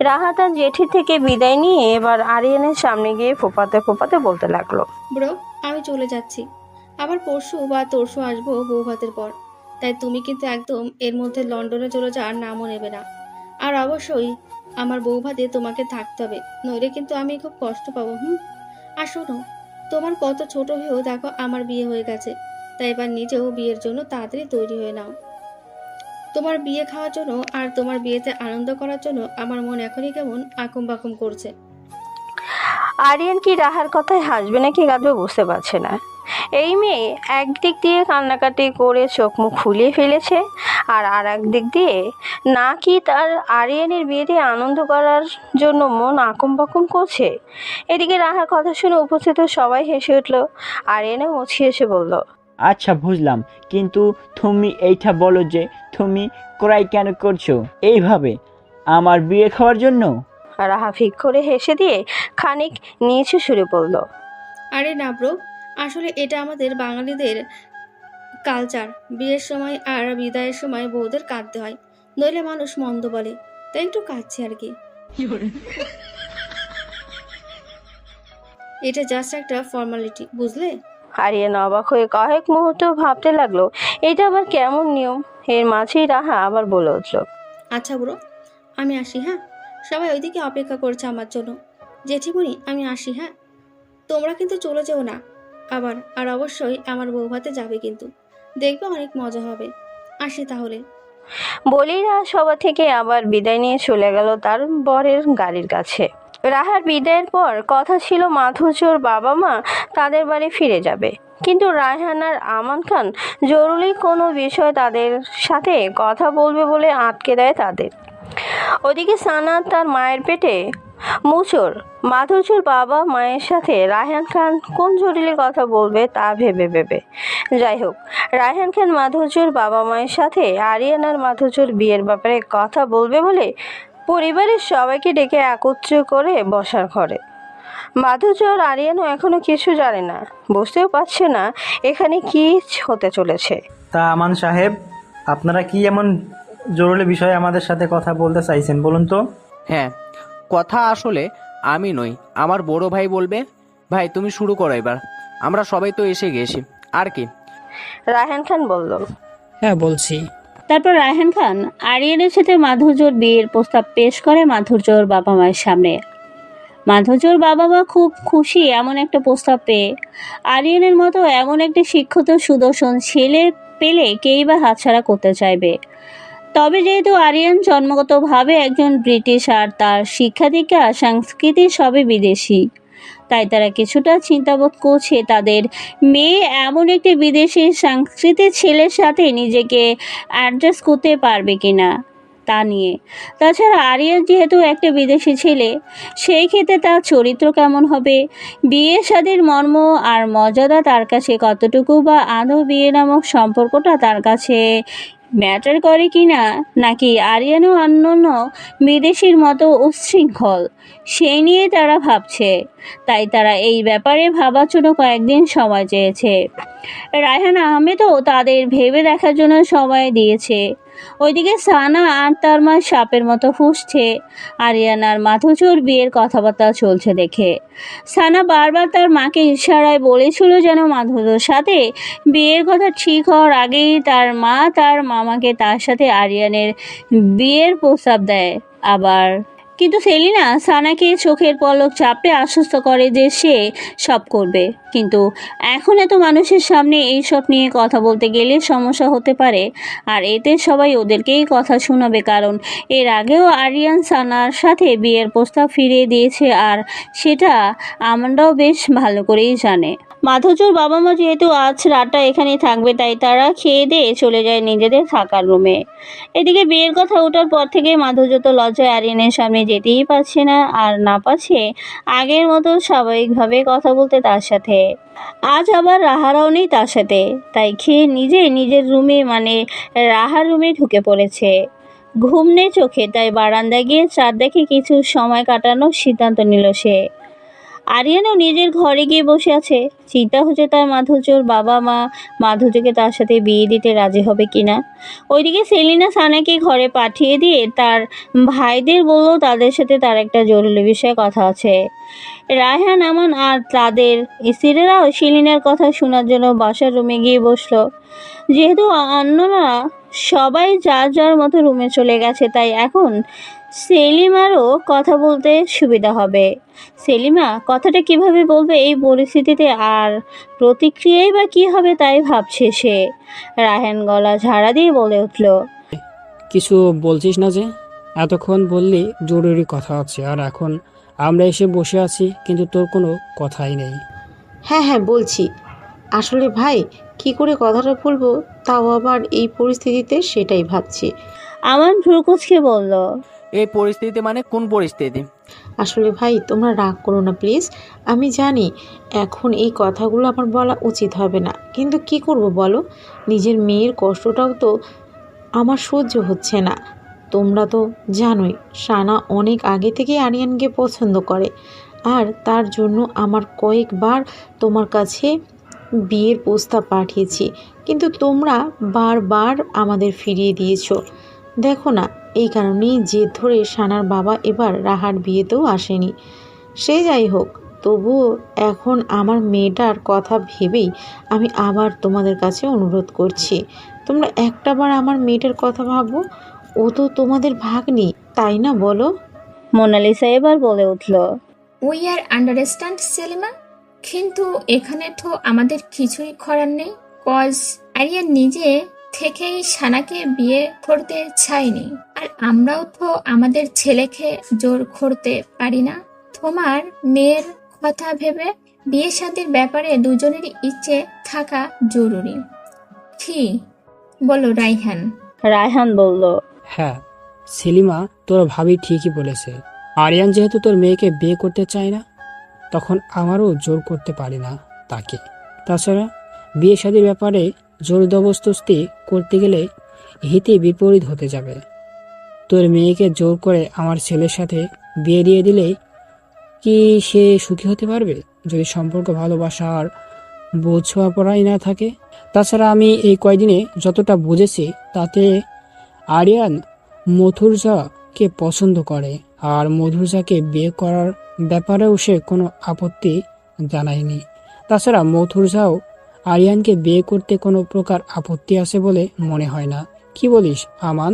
রাহা তার জেঠির থেকে বিদায় নিয়ে এবার আরিয়ানের সামনে গিয়ে ফোপাতে ফোপাতে বলতে লাগলো, ব্রো, আমি চলে যাচ্ছি। আবার পরশু বা তরশু আসবো বউ ভাতের পর। তাই তুমি কিন্তু একদম এর মধ্যে লন্ডনে চলে যাওয়ার নামও নেবে না। আর অবশ্যই আমার বউ ভাতে তোমাকে থাকতে হবে, নইলে কিন্তু আমি খুব কষ্ট পাবো। আর শোনো, তোমার কত ছোট হয়েও দেখো আমার বিয়ে হয়ে গেছে। তাই এবার নিজেও বিয়ের জন্য তাড়াতাড়ি তৈরি হয়ে নাও। তোমার বিয়ে খাওয়ার জন্য আর তোমার বিয়েতে আনন্দ করার জন্য আমার মন এখনই কেমন আকুম বাকুম করছে। আরিয়ান কি রাহার কথায় হাসবে নাকি কাঁদবে বুঝতে পারছে না। এই মেয়ে একদিক দিয়ে কান্নাকাটি করে চোখ মুখ ফুলিয়ে ফেলেছে, আর এক দিক দিয়ে নাকি তার আরিয়ানের বিয়েতে আনন্দ করার জন্য মন আকুম বাকুম করছে। এদিকে রাহার কথা শুনে উপস্থিত সবাই হেসে উঠল। আরিয়ানও মুচকি এসে বলল, আচ্ছা বুঝলাম, কিন্তু তুমি এইটা বলো যে তুমি ক্রাই কেন করছো এইভাবে আমার বিয়ে খাওয়ার জন্য? রাহা ফিক করে হেসে দিয়ে খানিক নিচু সুরে বলল, আরে না ব্রো, আসলে এটা আমাদের বাঙালিদের কালচার। বিয়ের সময় আর বিদায়ের সময় বউদের কাঁদতে হয়, নইলে মানুষ মন্দ বলে। তাই একটু কাঁদছে আর কি। এটা জাস্ট একটা ফর্মালিটি, বুঝলে? আরিয়ান অবাক হয়ে কয়েক মুহূর্ত ভাবতে লাগলো এটা আবার কেমন নিয়ম। এর মাঝেই রাহা আবার বলে উঠল, আচ্ছা বুড়ো, আমি আসি, হ্যাঁ? সবাই ওইদিকে অপেক্ষা করছে আমার জন্য। জেঠিমণি, আমি আসি, হ্যাঁ? তোমরা কিন্তু চলে যেও না আবার। আর অবশ্যই আমার বউ ভাতে যাবে কিন্তু, দেখবে অনেক মজা হবে। আসি তাহলে। বলেই রাহা সভা থেকে আবার বিদায় নিয়ে চলে গেল তার বরের গাড়ির কাছে। রাহার বিদায়ের পর কথা ছিল মাধুর্যর বাবা মা তাদের বাড়ি ফিরে যাবে, কিন্তু রায়হান আর আমান খান জরুরি কোনো বিষয় তাদের সাথে কথা বলবে বলে আটকে দেয় তাদের। ওদিকে সানাত তার মায়ের পেটে মুচোর। মাধুর্যর বাবা মায়ের সাথে রায়হান খান কোন জরুরি কথা বলবে তা ভেবে ভেবে। যাই হোক, রায়হান খান মাধুর্যর বাবা মায়ের সাথে আরিয়ান আর মাধুর্যর বিয়ের ব্যাপারে কথা বলবে বলে পরিবারের সবাইকে ডেকে একত্র করে বসার ঘরে। মাধুর্য আর আরিয়ানও এখনো কিছু জানে না, বুঝতেও পারছে না এখানে কি হতে চলেছে। তা আমান সাহেব, আপনারা কি এমন জরুরি বিষয়ে আমাদের সাথে কথা বলতে চাইছেন বলুন তো? হ্যাঁ, কথা আসলে আমি নই, আমার বড় ভাই বলবে। ভাই তুমি শুরু করো এবার, আমরা সবাই তো এসে গেছি, আর কি? রায়হান খান বলল। হ্যাঁ বলছি। তারপর রায়হান খান আরিয়ানের সাথে মাধুর্যর বিয়ের প্রস্তাব পেশ করে মাধুর্যর বাবা মায়ের সামনে। মাধুর্যর বাবা মা খুব খুশি এমন একটা প্রস্তাব পেয়ে। আরিয়ানের মতো এমন একটি শিক্ষিত সুদর্শন ছেলে পেলে কেই বা হাতছাড়া করতে চাইবে। তবে যেহেতু আরিয়ান জন্মগতভাবে একজন ব্রিটিশ আর তার শিক্ষা দীক্ষা সংস্কৃতি সবই বিদেশি, তাই তারা কিছুটা চিন্তাবোধ করছে তাদের মেয়ে এমন একটি বিদেশি সংস্কৃতির ছেলের সাথে নিজেকে অ্যাডজাস্ট করতে পারবে কিনা তা নিয়ে। তাছাড়া আরিয়ান যেহেতু একটা বিদেশি ছেলে, সেই ক্ষেত্রে তার চরিত্র কেমন হবে, বিয়ে শাদীর মর্ম আর মর্যাদা তার কাছে কতটুকু, বা আদৌ বিয়ে নামক সম্পর্কটা তার কাছে ম্যাটার করে কিনা, নাকি আরিয়ানও অন্যান্য বিদেশির মতো উচ্ছৃঙ্খল, সেই নিয়ে তারা ভাবছে। তাই তারা এই ব্যাপারে ভাবার জন্য কয়েকদিন সময় চেয়েছে। রায়হান আহমেদও তাদের ভেবে দেখার জন্য সময় দিয়েছে। ওইদিকে সানা আর তার মা সাপের মতো ফুঁসছে আরিয়ান আর মাধুর্যর বিয়ের কথাবার্তা চলছে দেখে। সানা বারবার তার মাকে ইশারায় বলেছিল যেন মাধুর্যর সাথে বিয়ের কথা ঠিক হওয়ার আগেই তার মা তার মামাকে তার সাথে আরিয়ানের বিয়ের প্রস্তাব দেয়। আবার কিন্তু সেলিনা সানাকে চোখের পলক চাপে আশ্বস্ত করে যে সে সব করবে, কিন্তু এখন এত মানুষের সামনে এই সব নিয়ে কথা বলতে গেলে সমস্যা হতে পারে, আর এতে সবাই ওদেরকেই কথা শোনাবে, কারণ এর আগেও আরিয়ান সানার সাথে বিয়ের প্রস্তাব ফিরিয়ে দিয়েছে, আর সেটা আমরাও বেশ ভালো করেই জানে। মাধুর্যর বাবা মা যেহেতু আজ রাতটা এখানেই থাকবে, তাই তারা খেয়ে দিয়ে চলে যায় নিজেদের থাকার রুমে। এদিকে বিয়ের কথা ওঠার পর থেকে মাধুর্য তো লজ্জায় আরিয়ানের সামনে যেতেই পারছে না, আর না পারছে আগের মতো স্বাভাবিকভাবে কথা বলতে তার সাথে। আজ আবার রাহারাও নেই তার সাথে, তাই খেয়ে নিজের রুমে, মানে রাহার রুমে ঢুকে পড়েছে। ঘুম নেই চোখে, তাই বারান্দায় গিয়ে চাঁদ দেখে কিছু সময় কাটানোর সিদ্ধান্ত নিল সে। আরিয়ানও নিজের ঘরে গিয়ে বসে আছে, চিন্তা হচ্ছে তার মাধুর্যর বাবা মা মাধুর্যকে তার সাথে বিয়ে দিতে রাজি হবে কিনা। ওইদিকে সেলিনা সানাকে ঘরে পাঠিয়ে দিয়ে তার ভাইদের বলল তাদের সাথে তার একটা জরুরি বিষয়ে কথা আছে। রায়হান আমান আর তাদের স্ত্রীরাও সেলিনার কথা শোনার জন্য বাসার রুমে গিয়ে বসলো। যেহেতু অন্যরা সবাই যার যার মতো রুমে চলে গেছে, তাই এখন সেলিমারও কথা বলতে সুবিধা হবে। সেলিমা কথাটা কিভাবে বলবে এই পরিস্থিতিতে, আর প্রতিক্রিয়াই বা কী হবে তাই ভাবছে সে। রায়হান গলা ঝাড়া দিয়ে বলে উঠল, কিছু বলছিস না যে? এতক্ষণ বললি জরুরি কথা আছে, আর এখন আমরা এসে বসে আছি কিন্তু তোর কোনো কথাই নেই। হ্যাঁ বলছি। আসলে ভাই, কি করে কথাটা বলবো তাও আবার এই পরিস্থিতিতে, সেটাই ভাবছি। আমান ভ্রুকুচকে বলল, এই পরিস্থিতি মানে কোন পরিস্থিতি? আসলে ভাই, তোমরা রাগ করো না প্লিজ। আমি জানি এখন এই কথাগুলো আমার বলা উচিত হবে না, কিন্তু কি করব বলো, নিজের মেয়ের কষ্টটাও তো আমার সহ্য হচ্ছে না। তোমরা তো জানোই সানা অনেক আগে থেকে আরিয়ানকে পছন্দ করে, আর তার জন্য আমার কয়েকবার তোমার কাছে বিয়ের প্রস্তাব পাঠিয়েছি, কিন্তু তোমরা বারবার আমাদের ফিরিয়ে দিয়েছো। দেখো না, এই কারণেই জেদ ধরে সানার বাবা এবার রাহার বিয়েতেও আসেনি। সে যাই হোক, তবুও এখন আমার মেয়েটার কথা ভেবেই আমি আবার তোমাদের কাছে অনুরোধ করছি, তোমরা একটাবার আমার মেয়েটার কথা ভাবো। ও তো তোমাদের ভাগ্নি, তাই না বলো? মোনালিসা এবার বলে উঠল। উই আর আন্ডারস্ট্যান্ড সেলিমা, কিন্তু এখানে তো আমাদের কিছুই করার নেই। কজ আরিয়ান নিজে থেকেই সানাকে বিয়ে করতে চায়নি, আর আমরাও তো আমাদের ছেলেকে জোর করতে পারি না। তোমার মেয়ের কথা ভেবে বিয়ে শাদীর ব্যাপারে দুজনেরই ইচ্ছে থাকা জরুরি। কি বলো রাইহান? রায়হান বলল। হ্যাঁ সেলিমা, তোর ভাবি ঠিকই বলেছে। আরিয়ান যেহেতু তোর মেয়েকে বিয়ে করতে চায় না, তখন আমারও জোর করতে পারি না তাকে। তাছাড়া বিয়ে শাদীর ব্যাপারে জোর জবরদস্তি করতে গেলে হিতে বিপরীত হতে যাবে। তোর মেয়েকে জোর করে আমার ছেলের সাথে বিয়ে দিয়ে দিলেই কি সে সুখী হতে পারবে, যদি সম্পর্ক ভালোবাসা আর বোঝা পড়াই না থাকে? তাছাড়া আমি এই কয়দিনে যতটা বুঝেছি তাতে আরিয়ান মধুরজাকে পছন্দ করে, আর মধুরজাকে বিয়ে করার ব্যাপারেও সে কোনো আপত্তি জানায়নি। তাছাড়া মধুরজাও আরিয়ানকে বিয়ে করতে কোনো প্রকার আপত্তি আছে বলে মনে হয় না। কি বলিস আমান?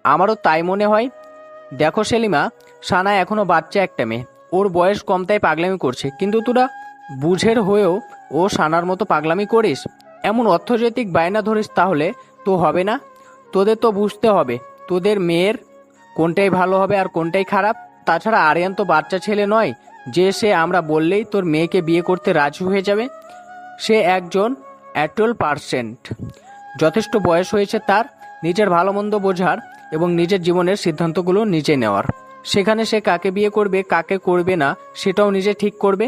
আমারও তাই মনে হয়। দেখো সেলিমা, সানা এখনো বাচ্চা একটা মেয়ে, ওর বয়স কম তাই পাগলামি করছে, কিন্তু তোরা বুঝের হয়েও ও সানার মতো পাগলামি করিস, এমন অর্থনৈতিক বায়না ধরিস, তাহলে তো হবে না। তোদের তো বুঝতে হবে তোদের মেয়ের কোনটাই ভালো হবে আর কোনটাই খারাপ। তাছাড়া আরিয়ান তো বাচ্চা ছেলে নয় যে সে আমরা বললেই তোর মেয়েকে বিয়ে করতে রাজি হয়ে যাবে। সে একজন অ্যাডাল্ট, যথেষ্ট বয়স হয়েছে তার নিজের ভালো মন্দ বোঝার এবং নিজের জীবনের সিদ্ধান্তগুলো নিজে নেওয়ার। সেখানে সে কাকে বিয়ে করবে কাকে করবে না সেটাও নিজে ঠিক করবে।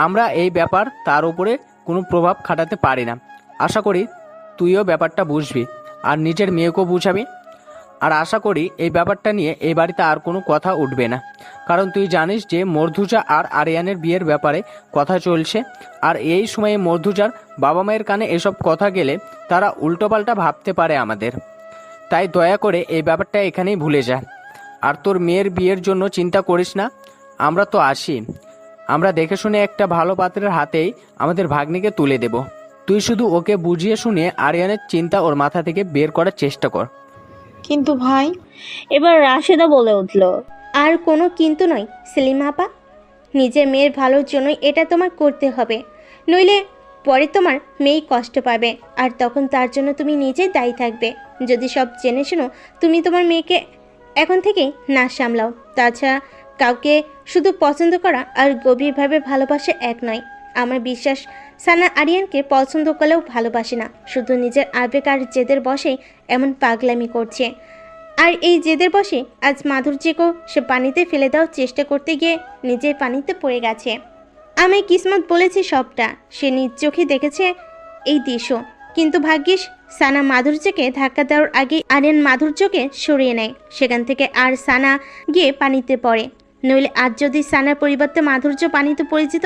আমরা এই ব্যাপার তার উপরে কোনো প্রভাব খাটাতে পারি না। আশা করি তুইও ব্যাপারটা বুঝবি আর নিজের মেয়েকেও বুঝাবি। আর আশা করি এই ব্যাপারটা নিয়ে এই বাড়িতে আর কোনো কথা উঠবে না, কারণ তুই জানিস যে মর্ধুজা আর আরিয়ানের বিয়ের ব্যাপারে কথা চলছে, আর এই সময়ে মর্ধুজার বাবা মায়ের কানে এসব কথা গেলে তারা উল্টোপাল্টা ভাবতে পারে আমাদের। তাই দয়া করে এই ব্যাপারটা এখানেই ভুলে যা। আর তোর মেয়ের বিয়ের জন্য চিন্তা করিস না, আমরা তো আসি। আমরা দেখে শুনে একটা ভালো পাত্রের হাতেই আমাদের ভাগ্নিকে তুলে দেব। তুই শুধু ওকে বুঝিয়ে শুনিয়ে আরিয়ানের চিন্তা ওর মাথা থেকে বের করার চেষ্টা কর। কিন্তু ভাই, এবার রাশেদা বলে উঠল। আর কোনো কিন্তু নয় সেলিমা আপা, নিজের মেয়ের ভালোর জন্যই এটা তোমার করতে হবে, নইলে পরে তোমার মেয়ে কষ্ট পাবে, আর তখন তার জন্য তুমি নিজেই দায়ী থাকবে। যদি সব জেনে শোনো তুমি তোমার মেয়েকে এখন থেকেই না সামলাও। তাছাড়া কাউকে শুধু পছন্দ করা আর গভীরভাবে ভালোবাসা এক নয়। আমার বিশ্বাস সানা আরিয়ানকে পছন্দ করলেও ভালোবাসে না, শুধু নিজের আবেগ আর জেদের বশেই এমন পাগলামি করছে। আর এই জেদের বশে আজ মাধুর্যকেও সে পানিতে ফেলে দেওয়ার চেষ্টা করতে গিয়ে নিজের পানিতে পড়ে গেছে। আমি কিসমত বলেছি সবটা, সে নিজ চোখে দেখেছে এই দৃশ্য। কিন্তু ভাগ্যিস সানা মাধুর্যকে ধাক্কা দেওয়ার আগে আরিয়ান মাধুর্যকে সরিয়ে নেয় সেখান থেকে, আর সানা গিয়ে পানিতে পড়ে। নইলে আজ যদি সানার পরিবর্তে মাধুর্য পানিতে পড়ে যেত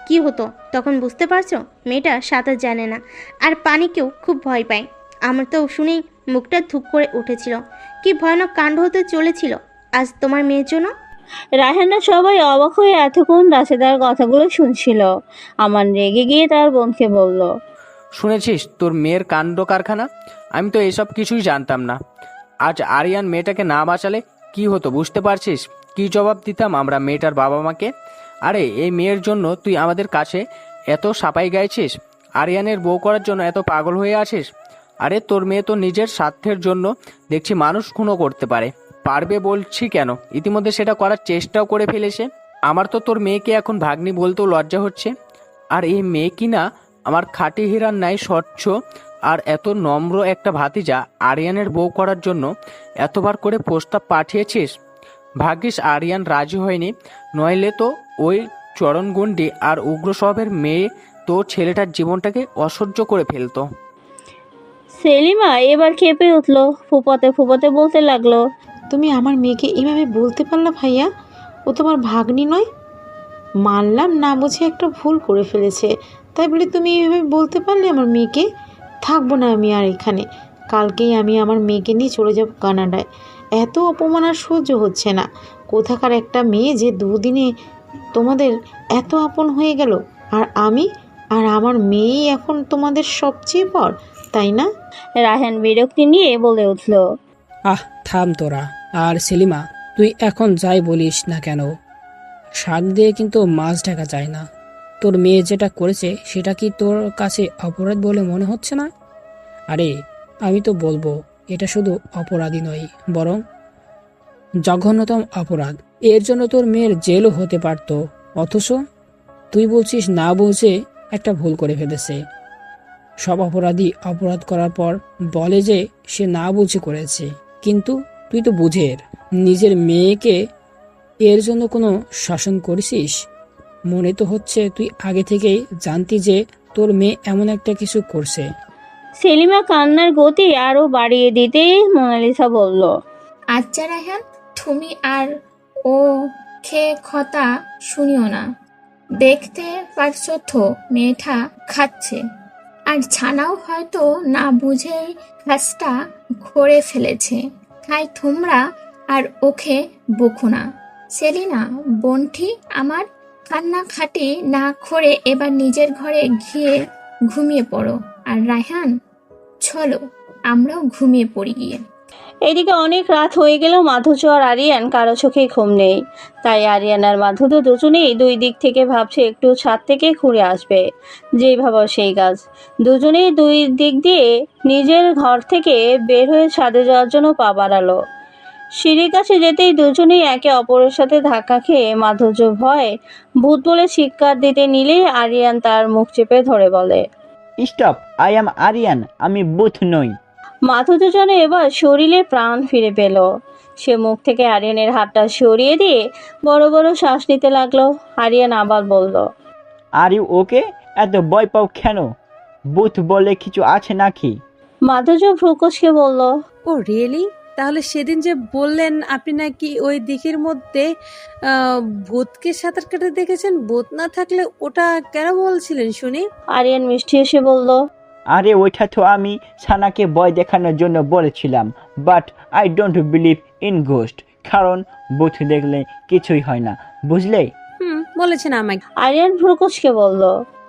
কী হতো তখন বুঝতে পারছো? মেয়েটা সাঁতার জানে না আর পানিকেও খুব ভয় পায়। আমার তো শুনেই মুখটা ধুপ করে উঠেছিল। কি ভয়ানক কাণ্ড হতে চলেছিল আজ তোমার মেয়ের জন্য। রায়হানরা সবাই অবাক হয়ে এতক্ষণ রাশেদার কথাগুলো শুনছিল। আমান রেগে গিয়ে তার বোনকে বলল। শুনেছিস তোর মেয়ের কাণ্ড কারখানা? আমি তো এসব কিছুই জানতাম না। আজ আরিয়ান মেয়েটাকে না বাঁচালে কি হতো বুঝতে পারছিস? কি জবাব দিতাম আমরা মেয়েটার বাবা মাকে? আরে এই মেয়ের জন্য তুই আমাদের কাছে এত সাপাই গাইছিস, আরিয়ানের বউ করার জন্য এত পাগল হয়ে আছিস। আরে তোর মেয়ে তো নিজের স্বার্থের জন্য দেখছি মানুষ খুনও করতে পারবে বলছি কেন, ইতিমধ্যে সেটা করার চেষ্টাও করে ফেলেছে। আমার তো তোর মেয়েকে এখন ভাগ্নি বলতেও লজ্জা হচ্ছে। আর এই মেয়ে কিনা আমার খাঁটি হীরার ন্যায় স্বচ্ছ আর এত নম্র একটা ভাতিজা আরিয়ানের বউ করার জন্য এতবার করে প্রস্তাব পাঠিয়েছিস। ভাগ্যিস আরিয়ান রাজি হয়নি, নইলে তো ওই চরণগুন্ডি আর উগ্র স্বভাবের মেয়ে তো ছেলেটার জীবনটাকে অসহ্য করে ফেলতো। সেলিমা এবার খেপে উঠল, ফুপাতে ফুপাতে বলতে লাগলো। তুমি আমার মেয়েকে এভাবে বলতে পারলা ভাইয়া? ও তোমার ভাগ্নি নয়। মানলাম না বুঝে একটা ভুল করে ফেলেছে, তাই বলে তুমি এভাবে বলতে পারলে আমার মেয়েকে? থাকবো না আমি আর এখানে, কালকেই আমি আমার মেয়েকে নিয়ে চলে যাব কানাডায়। এত অপমান আর সহ্য হচ্ছে না। কোথাকার একটা মেয়ে যে দুদিনে তোমাদের এত আপন হয়ে গেল, আর আমি আর আমার মেয়েই এখন তোমাদের সবচেয়ে পর। তাই না? রায়হান বিরক্তি নিয়ে বলে উঠল। আহ থাম তোরা। আর সেলিমা, তুই এখন যাই বলিস না কেন, শাক দিয়ে কিন্তু মাছ ঢাকা যায় না। তোর মেয়ে যেটা করেছে সেটা কি তোর কাছে অপরাধ বলে মনে হচ্ছে না? আরে আমি তো বলবো এটা শুধু অপরাধী নয়, বরং জঘন্যতম অপরাধ। এর জন্য তোর মেয়ের জেলও হতে পারত, অথচ তুই বলছিস না বুঝে একটা ভুল করে ফেলেছে। সব অপরাধী অপরাধ করার পর বলে যে সে না বুঝে করেছে, কিন্তু তুই তো বুঝের নিজের মেয়েকে এর জন্য কোনো শাসন করেছিস? মনে তো হচ্ছে তুই আগে থেকেই জানতি যে তোর মেয়ে এমন একটা কিছু করছে। সেলিমা কান্নার গতি আরো বাড়িয়ে দিতে মোনালিসা বলল। আচ্ছা রায়হান, তুমি আর ও খেয়ে কথা শুনিও না। দেখতে পারছো তো মেয়েটা খাচ্ছে, আর ছানাও হয়তো না বুঝে কাজটা করে ফেলেছে। তাই তোমরা আর ওকে বকো না। সেলিনা বোনটি আমার কান্নাকাটি না করে এবার নিজের ঘরে গিয়ে ঘুমিয়ে পড়ো। আর রায়হান, চলো আমরাও ঘুমিয়ে পড়ি গিয়ে। এদিকে অনেক রাত হয়ে গেলেও মাধুর্য আর আরিয়ান কারো চোখেই ঘুম নেই। তাই আরিয়ান আর মাধুর্য দুজনেই দুই দিক থেকে ভাবছে একটু ছাদ থেকে ঘুরে আসবে। যেই ভাবো সেই কাজ। দুজনেই দুই দিক দিয়ে নিজের ঘর থেকে বের হয়ে ছাদে যাওয়ার জন্য পা বাড়ালো। সিঁড়ির কাছে যেতেই দুজনেই একে অপরের সাথে ধাক্কা খেয়ে মাধুর্য ভয়ে ভূত বলে চিৎকার দিতে নিলেই আরিয়ান তার মুখ চেপে ধরে বলে, স্টপ, আই অ্যাম আরিয়ান, আমি বুথ নই। মাধুর্য যেন এবার শরীরে প্রাণ ফিরে পেল। সে মুখ থেকে আরিয়ানের হাতটা সরিয়ে দিয়ে বড় বড় শ্বাস নিতে লাগলো। আরিয়ান আবার বলল, আর ইউ ওকে? এত ভয় পাও কেন? বুথ বলে কিছু আছে নাকি? মাধুর্য ভ্রুকুচকে বলল, ও রিয়েলি? তাহলে সেদিন যে বললেন আপনি নাকি ওই দিঘির মধ্যে ভূতকে সাঁতার কাটতে দেখেছেন, ভূত না থাকলে ওটা কেন বলছিলেন শুনি? আরিয়ান মিষ্টি এসে বলল, আরে ওইটা তো আমি সানাকে ভয় দেখানোর জন্য বলেছিলাম, but I don't believe in ghost, কারণ বুথ দেখলে কিছুই হয় না, বুঝলে? বলেছেন আমাকে। আরিয়ান ভ্রুকুচকে বলল,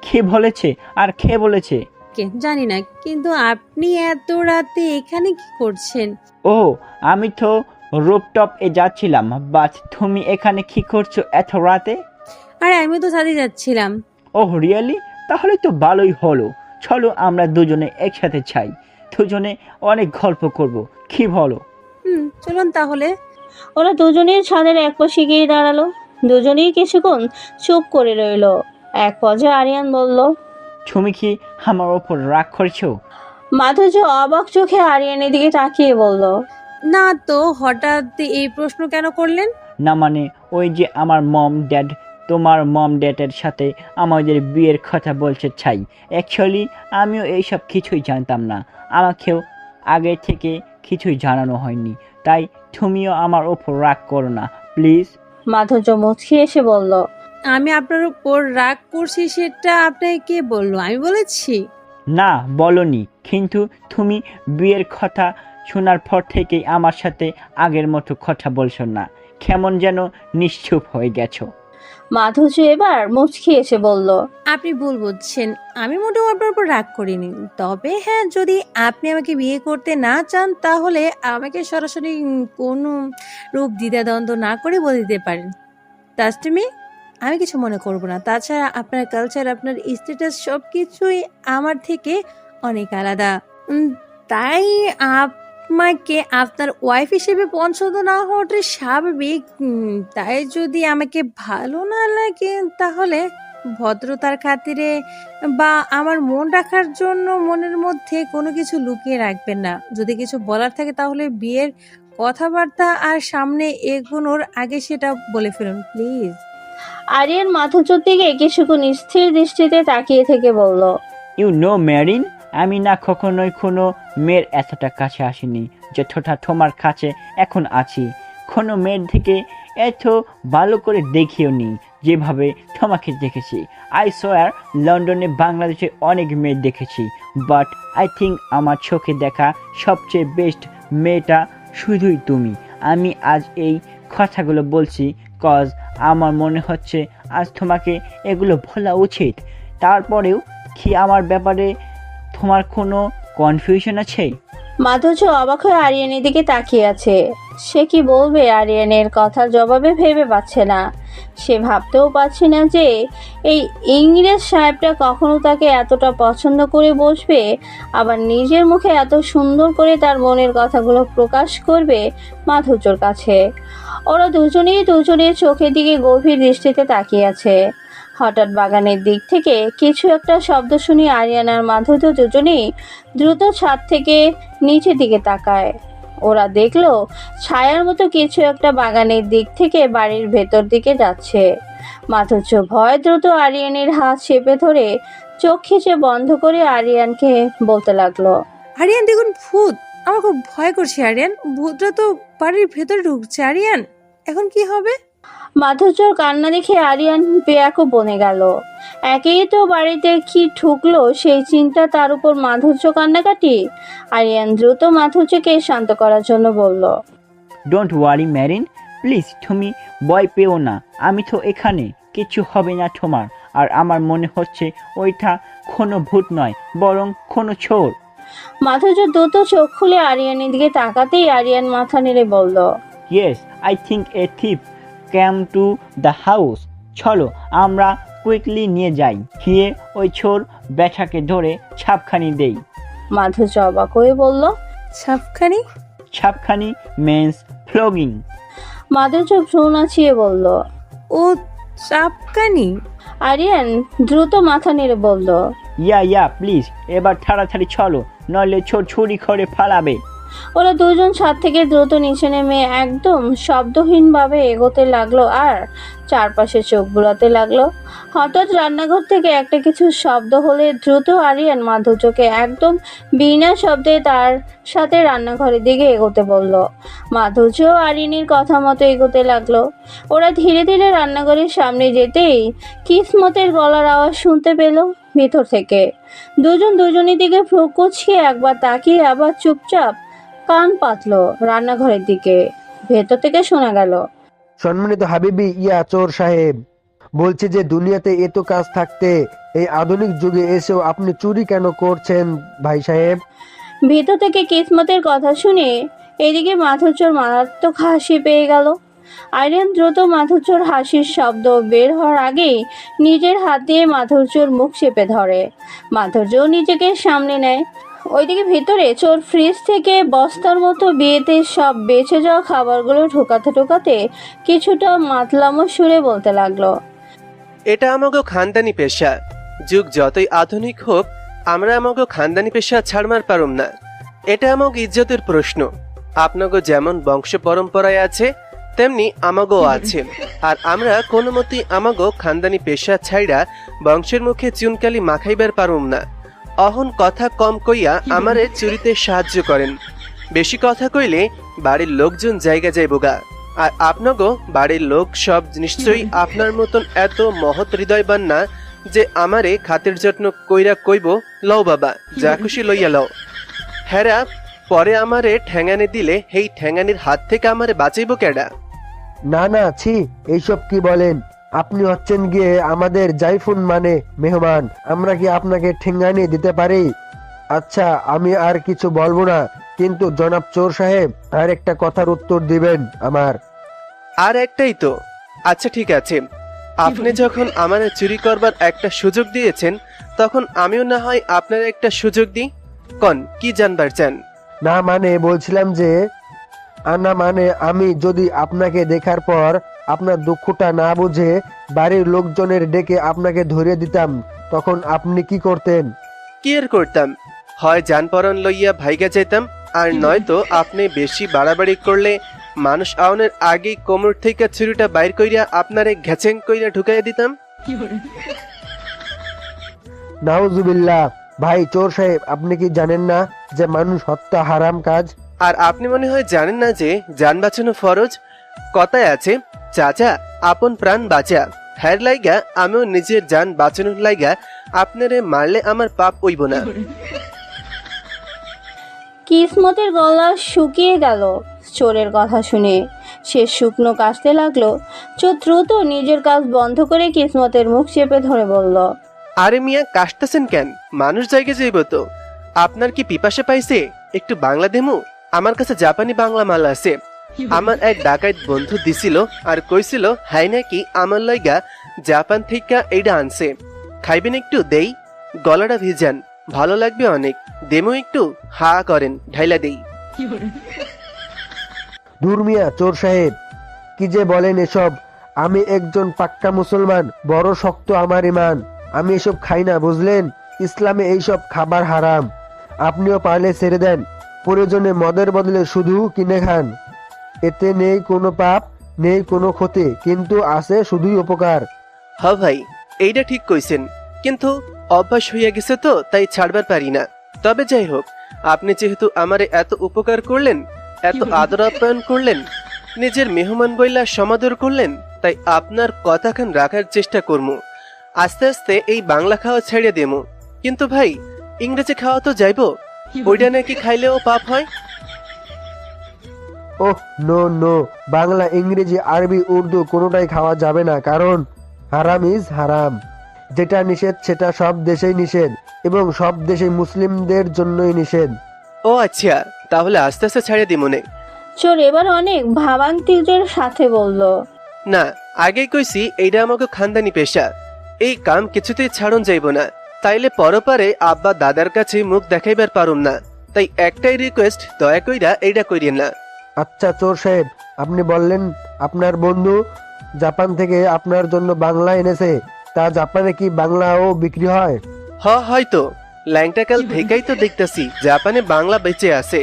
কে বলেছে? আর কে বলেছে? জানি না, কিন্তু আপনি এত রাতে এখানে কি করছেন? ও, আমি তো রুপটপ এ যাচ্ছিলাম, বাট তুমি এখানে কি করছো এত রাতে? আরে আমি তো ছাদে যাচ্ছিলাম। Oh really? তাহলে তো ভালোই হলো। চলো আমরা দুজনে একসাথে চাই, দুজনে অনেক গল্প করব, কি বলো? চলুন তাহলে। ওরা দুজনেই ছাদের এক পাশে গিয়ে দাঁড়ালো। দুজনেই কিছুক্ষণ চুপ করে রইল। এক পর্যায়ে আরিয়ান বলল, তুমি কি আমার ওপর রাগ করছো? মাধুর্য অবাক চোখে আরিয়ানের দিকে তাকিয়ে বলল, না তো, হঠাৎ এই প্রশ্ন কেন করলেন? না মানে ওই যে আমার মম ড্যাড, তোমার মম ড্যাডের সাথে আমাদের বিয়ের কথা বলছে চাই। অ্যাকচুয়ালি আমিও এইসব কিছুই জানতাম না, আমাকেও আগে থেকে কিছুই জানানো হয়নি, তাই তুমিও আমার ওপর রাগ করো না প্লিজ। মাধুর্য মুচকি এসে বলল, আমি আপনার উপর রাগ করছি সেটা আপনাকে কে বললো? আমি বলেছি? না বলনি, কিন্তু তুমি বিয়ের কথা শোনার পর থেকেই আমার সাথে আগের মতো কথা বলছো না, কেমন যেন নিশ্চুপ হয়ে গেছো। মাধুর্য এবার মুচকি এসে বলল, আপনি ভুল বুঝছেন, আমি মোটেও আপনার উপর রাগ করিনি। তবে হ্যাঁ, যদি আপনি আমাকে বিয়ে করতে না চান তাহলে আমাকে সরাসরি কোনো রূপ দ্বিধাদ্বন্দ্ব না করে বলে দিতে পারেন। ট্রাস্ট মি, আমি কিছু মনে করব না। তাছাড়া আপনার কালচার, আপনার স্ট্যাটাস সব কিছুই আমার থেকে অনেক আলাদা। তাই আমাকে আপনার ওয়াইফ হিসেবে পছন্দ না হওয়াটা স্বাভাবিক। তাই যদি আমাকে ভালো না লাগে তাহলে ভদ্রতার খাতিরে বা আমার মন রাখার জন্য মনের মধ্যে কোনো কিছু লুকিয়ে রাখবেন না। যদি কিছু বলার থাকে তাহলে বিয়ের কথাবার্তা আর সামনে এগোনোর আগে সেটা বলে ফেলুন প্লিজ। আরিয়ান মাধুর্যর দিকে কিছুক্ষণ স্থির দৃষ্টিতে তাকিয়ে থেকে বলল, ইউ নো মেরিন, আমি না কখনোই কোনো মেয়ের এতটা কাছে আসিনি যতটা তোমার কাছে এখন আছি। কোনো মেয়ের দিকে এত ভালো করে দেখিও নি যেভাবে তোমাকে দেখেছি। আই সোয়ার লন্ডনে, বাংলাদেশে অনেক মেয়ে দেখেছি, বাট আই থিঙ্ক আমার চোখে দেখা সবচেয়ে বেস্ট মেয়েটা শুধুই তুমি। আমি আজ এই কথাগুলো বলছি কজ আমার মনে হচ্ছে আজ তোমাকে এগুলো বলা উচিত। তারপরেও কি আমার ব্যাপারে তোমার কোনো কনফিউশন আছে? মাধুর্য অবাক হয়ে আরিয়ানের দিকে তাকিয়ে আছে। সে কি বলবে আরিয়ানের কথার জবাবে ভেবে পাচ্ছে না। সে ভাবতেও পারছে না যে এই ইংরেজ সাহেবটা কখনো তাকে এতটা পছন্দ করে বসবে, আবার নিজের মুখে এত সুন্দর করে তার মনের কথাগুলো প্রকাশ করবে মাধুর্যর কাছে। ওরা দুজনেই দুজনের চোখের দিকে গভীর দৃষ্টিতে তাকিয়ে আছে। হঠাৎ বাগানের দিক থেকে কিছু একটা শব্দ শুনে আরিয়ান আর মাধুর্য দুজনেই দ্রুত ছাদ থেকে নিচের দিকে তাকায়। ওরা দেখলো ছায়ার মতো কিছু একটা বাগানের দিক থেকে বাড়ির ভেতর দিকে যাচ্ছে। মাধুর্য ভয় দ্রুত আরিয়ানের হাত চেপে ধরে চোখ খিচে বন্ধ করে আরিয়ানকে বলতে লাগলো, আরিয়ান দেখুন ভূত, আমার খুব ভয় করছে আরিয়ান, ভূতরা তো বাড়ির ভেতরে ঢুকছে। আরিয়ান এখন কি হবে? মাধুর্যর কান্না দেখে আরিয়ান বেয়াকুব বনে গেল। একেই তো বাড়িতে কি ঢুকলো সেই চিন্তা, তার উপর মাধুর্য কান্নাকাটি। আরিয়ান দ্রুত মাধুর্যকে শান্ত করার জন্য বলল, ডোন্ট ওয়ারি ম্যারিন, প্লিজ তুমি ভয় পেও না, আমি তো এখানে, কিছু হবে না তোমার। আর আমার মনে হচ্ছে ওইটা কোনো ভূত নয়, বরং কোনো চোর। মাধুর্য দ্রুত চোখ খুলে আরিয়ানের দিকে তাকাতেই আরিয়ান মাথা নেড়ে বলল, yes, I think a thief came to the house. চলো আমরা কুইকলি নিয়ে যাই, গিয়ে ওই চোর ব্যাটাকে ধরে ছাপখানি দেই। মাধুর্য অবাক হয়ে বলল, ছাপখানি? ছাপখানি মিন্স ফ্লগিং। মাধুর্য ভ্রু নাচিয়ে বলল, ও চাপকানি? আরিয়ান দ্রুত মাথা নেড়ে বলল, ইয়া প্লিজ, এবার তাড়াতাড়ি চলো, নইলে চোর ছুরি করে ফালাবে। ওরা দুজন ছাদ থেকে দ্রুত নিচে নেমে একদম শব্দহীনভাবে এগোতে লাগলো আর চারপাশে চোখ বুলাতে লাগলো। হঠাৎ রান্নাঘর থেকে একটা কিছু শব্দ হলে দ্রুত আরিয়ান মাধুর্যকে একদম বিনা শব্দে তার সাথে রান্নাঘরের দিকে এগোতে বলল। মাধুর্য আরিয়ানের কথা মতো এগোতে লাগলো। ওরা ধীরে ধীরে রান্নাঘরের সামনে যেতেই কিসমতের গলার আওয়াজ শুনতে পেল ভিতর থেকে। দুজন দুজনের দিকে ভ্রু কুঁচকিয়ে একবার তাকিয়ে আবার চুপচাপ কান পাতলো রান্নাঘরের দিকে। ভেতর থেকে শোনা গেল, সম্মানিত হাবিবি ইয়া চোর সাহেব, বলছি যে দুনিয়াতে এত কাজ থাকতে এই আধুনিক যুগে এসেও আপনি চুরি কেন করছেন ভাই সাহেব? ভেতর থেকে কিসমতের কথা শুনে এদিকে মাধুর্যর মারাত্মক হাসি পেয়ে গেল। আরিয়ান দ্রুত মাধুর্যর হাসির শব্দ বের হওয়ার আগেই নিজের হাত দিয়ে মাধুর্যর মুখ চেপে ধরে। মাধুর্য নিজেকে সামলে নেয়। ওইদিকে ভিতরে চোর ফ্রিজ থেকে বস্তার মতো বিয়েতে সব বেঁচে যাওয়া খাবারগুলো ঢোকাতে ঢোকাতে কিছুটা মাতলামো সুরে বলতে লাগলো, এটা আমাকে খানদানি পেশা, যুগ যতই আধুনিক হোক আমরা আমাকে খানদানি পেশা ছাড়মার পারুম না। এটা আমাকে ইজ্জতের প্রশ্ন। আপনাকে যেমন বংশ পরম্পরায় আছে তেমনি আমাগো আছে, আর আমরা কোনো মতেই আমাগো খানদানি পেশা ছাইড়া বংশের মুখে চুনকালি মাখাইবার পারুম না। অহন কথা কম কইয়া আমারে চুরিতে সাহায্য করেন, বেশি কথা কইলে বাড়ির লোকজন জায়গা যাইবগা। আর আপনাগো বাড়ির লোক সব নিশ্চয়ই আপনার মতন এত মহৎ হৃদয়বান না যে আমারে খাতির যত্ন কইরা কইব, লও বাবা যা খুশি লইয়া লও। হেরা পরে আমারে ঠ্যাঙানি দিলে সেই ঠ্যাঙানির হাত থেকে আমারে বাঁচাইব কেডা? না না, ছি, এইসব কি বলেন? আপনি হচ্ছেন গিয়ে আমাদের জাইফুন মানে মেহমান, আমরা কি আপনাকে ঠেঙ্গানি দিতে পারি? আচ্ছা আমি আর কিছু বলবো না, কিন্তু জনাব চোর সাহেব আর একটা কথার উত্তর দিবেন আমার। আর একটাই তো? আচ্ছা ঠিক আছে, আপনি যখন আমারে চুরি করবার একটা সুযোগ দিয়েছেন তখন আমিও না হয় আপনার একটা সুযোগ দিই। কন কি জানবার চান? না মানে বলছিলাম যে না মানে আমি যদি আপনাকে দেখার পর আপনার দুঃখটা না বুঝে বাড়ির লোকজনের ডেকে আপনাকে ধরিয়ে দিতাম, তখন আপনি কি করতেন? কি আর করতাম, হয় যানপরন লইয়া ভাইগা যেতাম, আর নয়তো আপনি বেশি বাড়াবাড়ি করলে মানুষ আউনের আগেই কোমর থেকে ছুরিটা বাইর কইরা আপনারে ঘেচেং কইরা ঢুকাইয়া দিতাম। নাউজুবিল্লাহ। ভাই চোর সাহেব, আপনি কি জানেন না যে মানুষ হত্যা হারাম কাজ? আর আপনি মনে হয় জানেন না যে জান বাঁচানো ফরজ। কথায় আছে, চাচা আপন প্রাণ বাঁচা। হ্যার লাইগা আমিও নিজের জান বাঁচানোর লাইগা আপনারে মারলে আমার পাপ হইব না। কিসমতের গলা শুকিয়ে গেল চোরের কথা শুনে। সে শুকনো কাশতে লাগলো। চোর দ্রুত নিজের কাজ বন্ধ করে কিসমতের মুখ চেপে ধরে বলল, আরে মিয়া কাশতেছেন কেন? মানুষ জায়গা যাইব তো। আপনার কি পিপাসা পাইছে? একটু বাংলা দেমু? আমার কাছে জাপানি বাংলা মাল আছে। আমার এক ডাকাইত বন্ধু দিছিল আর কইছিল হাই নাকি আমার লাইগা জাপান থেকে এইটা আনছে। খাইবেন একটু? দেই। গলাটা ভিজান, ভালো লাগবে অনেক। দেমু একটু? হা করেন, ঢাইলা দেই। দূর মিয়া চোর সাহেব, কি যে বলেন এসব? আমি একজন পাক্কা মুসলমান, বড় শক্ত আমার ইমান। আমি এসব খাই না, বুঝলেন? ইসলামে এইসব খাবার হারাম। আপনিও পারলে ছেড়ে দেন, প্রয়োজনে মদের বদলে শুধু কিনে খান। এতে নেই কোনো পাপ, নেই কোনো ক্ষতি, কিন্তু আছে শুধুই উপকার। হ ভাই, এইটা ঠিক কইছেন, কিন্তু অভ্যাস হইয়া গেছে তো তাই ছাড়বার পারি না। তবে যাই হোক, আপনি যেহেতু আমারে এত উপকার করলেন, এত আদর আপ্যায়ন করলেন, নিজের মেহমান বইলা সমাদর করলেন, তাই আপনার কথাখান রাখার চেষ্টা করবো। আস্তে আস্তে এই বাংলা খাওয়া ছেড়ে দেবো। কিন্তু ভাই, ইংরেজি খাওয়া তো যাইবো, ওইটা নাকি খাইলেও পাপ হয়। ওহ নো নো, বাংলা, ইংরেজি, আরবি, উর্দু কোনোটাই খাওয়া যাবে না, কারণ হারাম ইজ হারাম। যেটা নিষেধ সেটা সব দেশেই নিষেধ, এবং সব দেশে মুসলিমদের জন্যই নিষেধ। ও আচ্ছা, তাহলে আস্তে আস্তে ছেড়ে দিমনে। চোর এবার অনেক ভাবান্তিকের সাথে বলল, না, আগেই কইছি এইটা আমাকে খানদানি পেশা। এই কাম কিছুতেই ছাড়ন যাইব না, তাইলে পরপারে আব্বা দাদার কাছে মুখ দেখাইবার পারুম না। তাই একটাই রিকোয়েস্ট, দয়া কইরা এইটা কইরেন না। আচ্ছা চোর সাহেব, আপনি বললেন আপনার বন্ধু জাপান থেকে আপনার জন্য বাংলা এনেছে, তা জাপানে কি বাংলাও বিক্রি হয়? হয়তো। ল্যাংটাকাল থেকেই তো দেখতেছি জাপানে বাংলা বেঁচে আছে।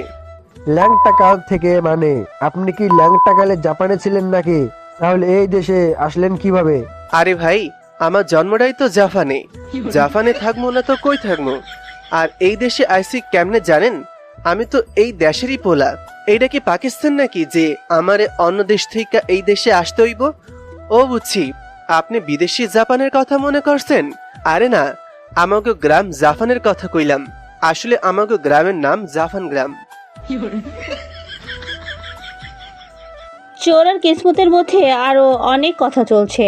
ল্যাংটাকাল থেকে মানে আপনি কি ল্যাংটাকালে জাপানে ছিলেন নাকি? তাহলে এই দেশে আসলেন কিভাবে? আরে ভাই, আমার জন্মটাই তো জাপানে। জাপানে থাকবো না তো কই থাকবো? আর এই দেশে আইসি কেমনে জানেন? আমি তো এই দেশেরই পোলা। এইটা কি পাকিস্তান নাকি যে আমারে অন্য দেশ থেকে এই দেশে আসতে হইব? ও বুঝছি, আপনি বিদেশি জাপানের কথা মনে করছেন। আরে না, আমাকে গ্রাম জাপানের কথা কইলাম। আসলে আমাকে গ্রামের নাম জাপান গ্রাম। চোর আর কিসমতের মধ্যে আরো অনেক কথা চলছে।